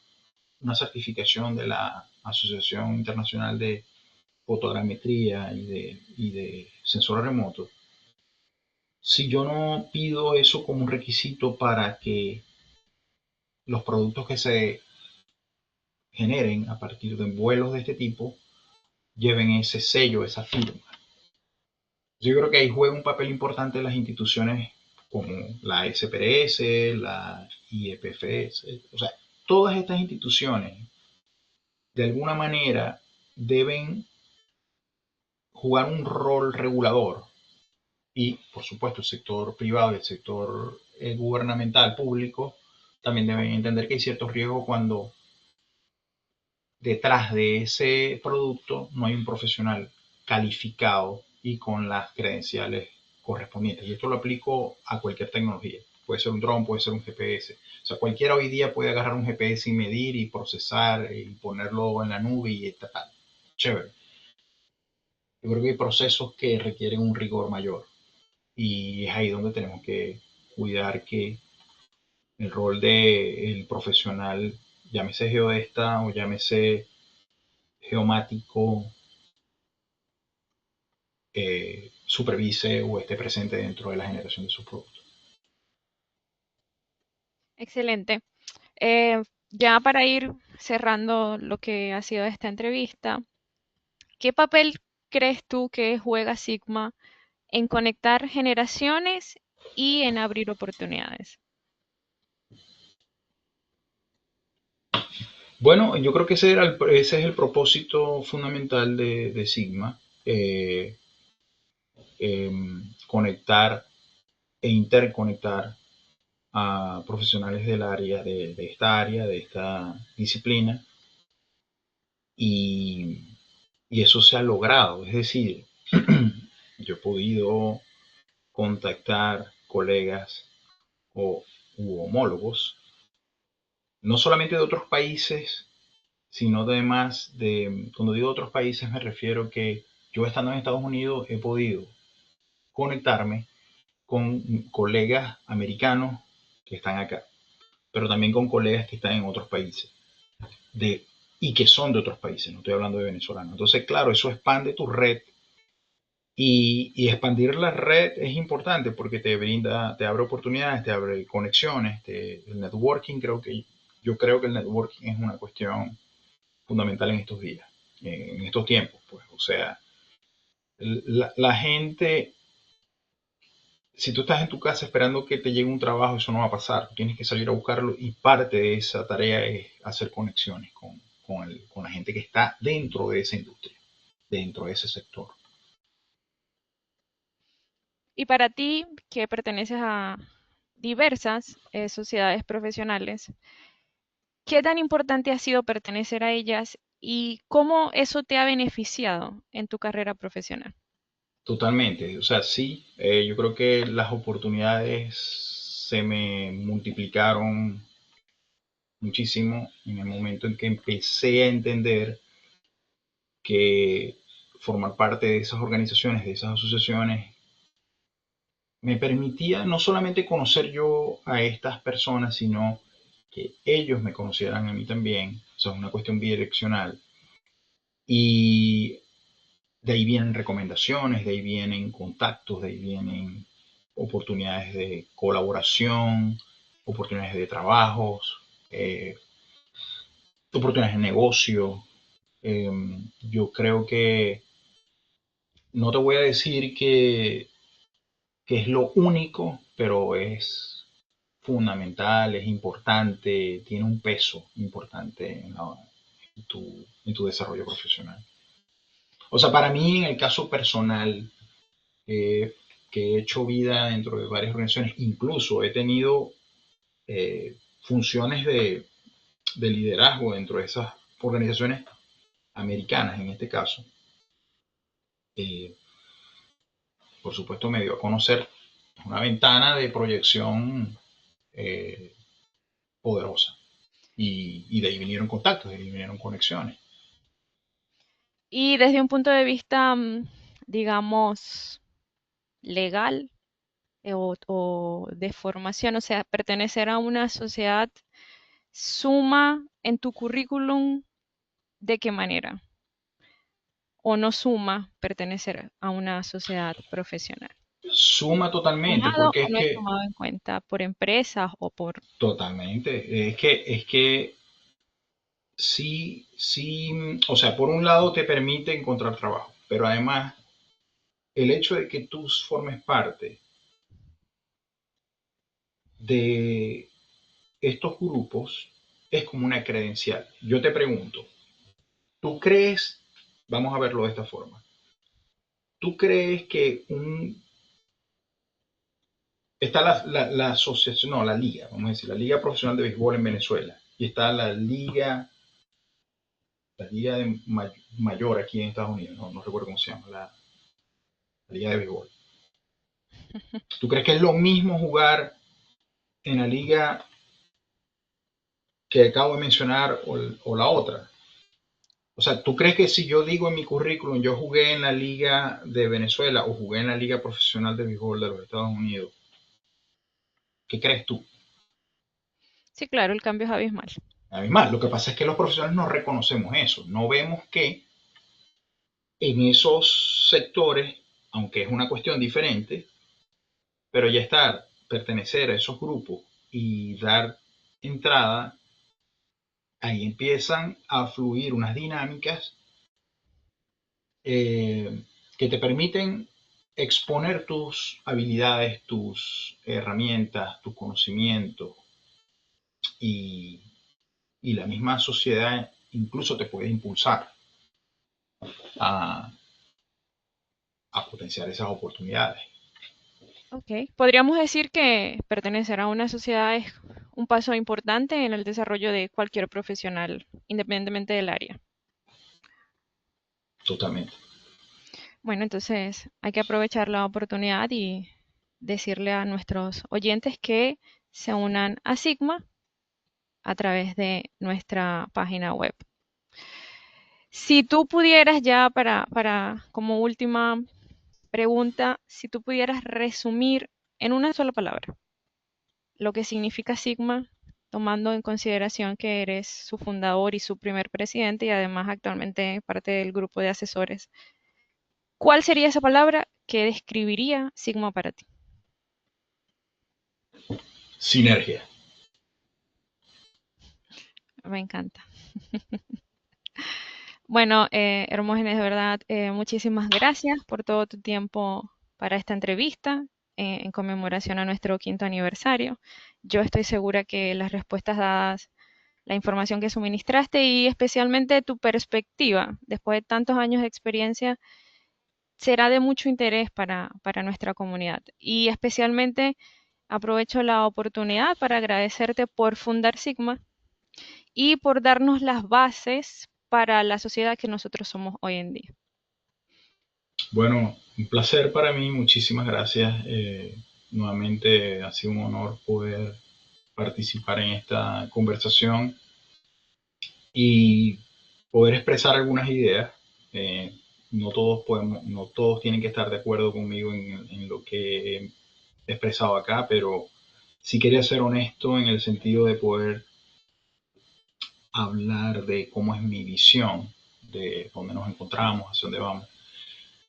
una certificación de la Asociación Internacional de Fotogrametría y de sensores remotos, si yo no pido eso como un requisito para que los productos que se generen a partir de vuelos de este tipo lleven ese sello, esa firma. Yo creo que ahí juega un papel importante las instituciones como la SPRS, la IEPFS, o sea, todas estas instituciones de alguna manera deben jugar un rol regulador y, por supuesto, el sector privado y el sector gubernamental público también deben entender que hay ciertos riesgos cuando detrás de ese producto no hay un profesional calificado y con las credenciales correspondientes. Y esto lo aplico a cualquier tecnología. Puede ser un dron, puede ser un GPS. O sea, cualquiera hoy día puede agarrar un GPS y medir y procesar y ponerlo en la nube y tal. Chévere. Yo creo que hay procesos que requieren un rigor mayor. Y es ahí donde tenemos que cuidar que el rol del profesional, llámese geodesta o llámese geomático, supervise o esté presente dentro de la generación de sus productos. Excelente. Ya para ir cerrando lo que ha sido esta entrevista, ¿qué papel crees tú que juega Sigma en conectar generaciones y en abrir oportunidades? Bueno, yo creo que ese es el propósito fundamental de Sigma, eh, eh, conectar e interconectar a profesionales del área, de esta disciplina, y, y eso se ha logrado. Es decir, yo he podido contactar colegas o u homólogos, no solamente de otros países, sino además cuando digo otros países me refiero que yo estando en Estados Unidos he podido conectarme con colegas americanos que están acá, pero también con colegas que están en otros países de, y que son de otros países, no estoy hablando de venezolanos. Entonces, claro, eso expande tu red y expandir la red es importante porque te brinda, te abre oportunidades, te abre conexiones, el networking, yo creo que el networking es una cuestión fundamental en estos días, en estos tiempos, pues. O sea, la gente, si tú estás en tu casa esperando que te llegue un trabajo, eso no va a pasar. Tú tienes que salir a buscarlo y parte de esa tarea es hacer conexiones con la gente que está dentro de esa industria, dentro de ese sector. Y para ti, que perteneces a diversas sociedades profesionales, ¿qué tan importante ha sido pertenecer a ellas y cómo eso te ha beneficiado en tu carrera profesional? Totalmente. O sea, sí, yo creo que las oportunidades se me multiplicaron muchísimo en el momento en que empecé a entender que formar parte de esas organizaciones, de esas asociaciones, me permitía no solamente conocer yo a estas personas, sino que ellos me conocieran a mí también. O sea, es una cuestión bidireccional. Y de ahí vienen recomendaciones, de ahí vienen contactos, de ahí vienen oportunidades de colaboración, oportunidades de trabajos, eh, oportunidades de negocio. Eh, yo creo que no te voy a decir que es lo único, pero es fundamental, es importante, tiene un peso importante en tu desarrollo profesional. O sea, para mí, en el caso personal, eh, que he hecho vida dentro de varias organizaciones, incluso he tenido funciones de liderazgo dentro de esas organizaciones americanas, en este caso. Eh, por supuesto, me dio a conocer una ventana de proyección eh, poderosa. Y de ahí vinieron contactos, de ahí vinieron conexiones. Y desde un punto de vista, digamos, legal, o de formación, o sea, pertenecer a una sociedad suma en tu currículum, ¿de qué manera? ¿O no suma pertenecer a una sociedad profesional? Suma totalmente, ¿Tomado porque o es no es que, tomado en cuenta por empresas o por... totalmente, es que sí, sí, o sea, por un lado te permite encontrar trabajo, pero además el hecho de que tú formes parte de estos grupos es como una credencial. Yo te pregunto, ¿tú crees, vamos a verlo de esta forma, tú crees que está la asociación, no, la liga, vamos a decir, la Liga Profesional de Béisbol en Venezuela, y está la liga mayor aquí en Estados Unidos, no recuerdo cómo se llama, la Liga de Béisbol. ¿Tú crees que es lo mismo jugar en la liga que acabo de mencionar o la otra? O sea, ¿tú crees que si yo digo en mi currículum, yo jugué en la Liga de Venezuela o jugué en la Liga Profesional de Béisbol de los Estados Unidos, qué crees tú? Sí, claro, el cambio es abismal. Además, lo que pasa es que los profesionales no reconocemos eso, no vemos que en esos sectores, aunque es una cuestión diferente, pero ya estar, pertenecer a esos grupos y dar entrada, ahí empiezan a fluir unas dinámicas que te permiten exponer tus habilidades, tus herramientas, tus conocimientos y, y la misma sociedad incluso te puede impulsar a, a potenciar esas oportunidades. Ok. Podríamos decir que pertenecer a una sociedad es un paso importante en el desarrollo de cualquier profesional, independientemente del área. Totalmente. Bueno, entonces hay que aprovechar la oportunidad y decirle a nuestros oyentes que se unan a Sigma a través de nuestra página web. Si tú pudieras ya como última pregunta, si tú pudieras resumir en una sola palabra lo que significa Sigma, tomando en consideración que eres su fundador y su primer presidente y además actualmente parte del grupo de asesores, ¿cuál sería esa palabra que describiría Sigma para ti? Sinergia. Me encanta. Bueno, Hermógenes, de verdad, muchísimas gracias por todo tu tiempo para esta entrevista en conmemoración a nuestro quinto aniversario. Yo estoy segura que las respuestas dadas, la información que suministraste y especialmente tu perspectiva después de tantos años de experiencia será de mucho interés para nuestra comunidad. Y especialmente aprovecho la oportunidad para agradecerte por fundar Sigma y por darnos las bases para la sociedad que nosotros somos hoy en día. Bueno, un placer para mí, muchísimas gracias. Nuevamente ha sido un honor poder participar en esta conversación y poder expresar algunas ideas. Eh, no todos tienen que estar de acuerdo conmigo en lo que he expresado acá, pero sí quería ser honesto en el sentido de poder hablar de cómo es mi visión, de dónde nos encontramos, hacia dónde vamos.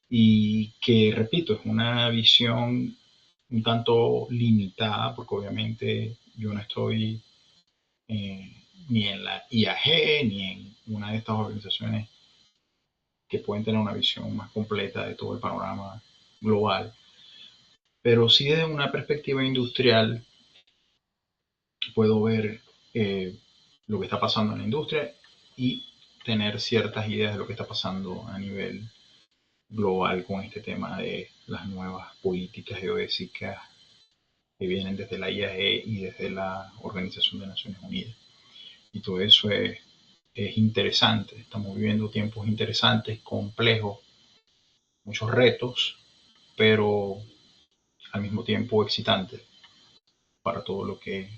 Y que, repito, es una visión un tanto limitada, porque obviamente yo no estoy ni en la IAG ni en una de estas organizaciones que pueden tener una visión más completa de todo el panorama global, pero sí desde una perspectiva industrial puedo ver eh, lo que está pasando en la industria y tener ciertas ideas de lo que está pasando a nivel global con este tema de las nuevas políticas geodésicas que vienen desde la IAE y desde la Organización de Naciones Unidas. Y todo eso es interesante. Estamos viviendo tiempos interesantes, complejos, muchos retos, pero al mismo tiempo excitantes para todo lo que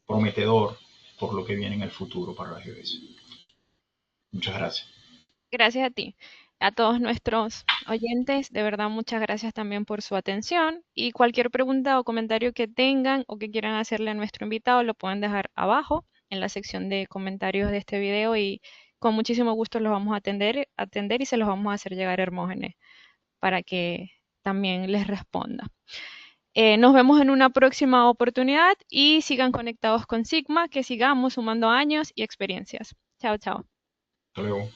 prometedor por lo que viene en el futuro para la GBC. Muchas gracias. Gracias a ti. A todos nuestros oyentes, de verdad muchas gracias también por su atención y cualquier pregunta o comentario que tengan o que quieran hacerle a nuestro invitado lo pueden dejar abajo en la sección de comentarios de este video y con muchísimo gusto los vamos a atender y se los vamos a hacer llegar a Hermógenes para que también les responda. Nos vemos en una próxima oportunidad y sigan conectados con Sigma, que sigamos sumando años y experiencias. Chao, chao. Hasta luego.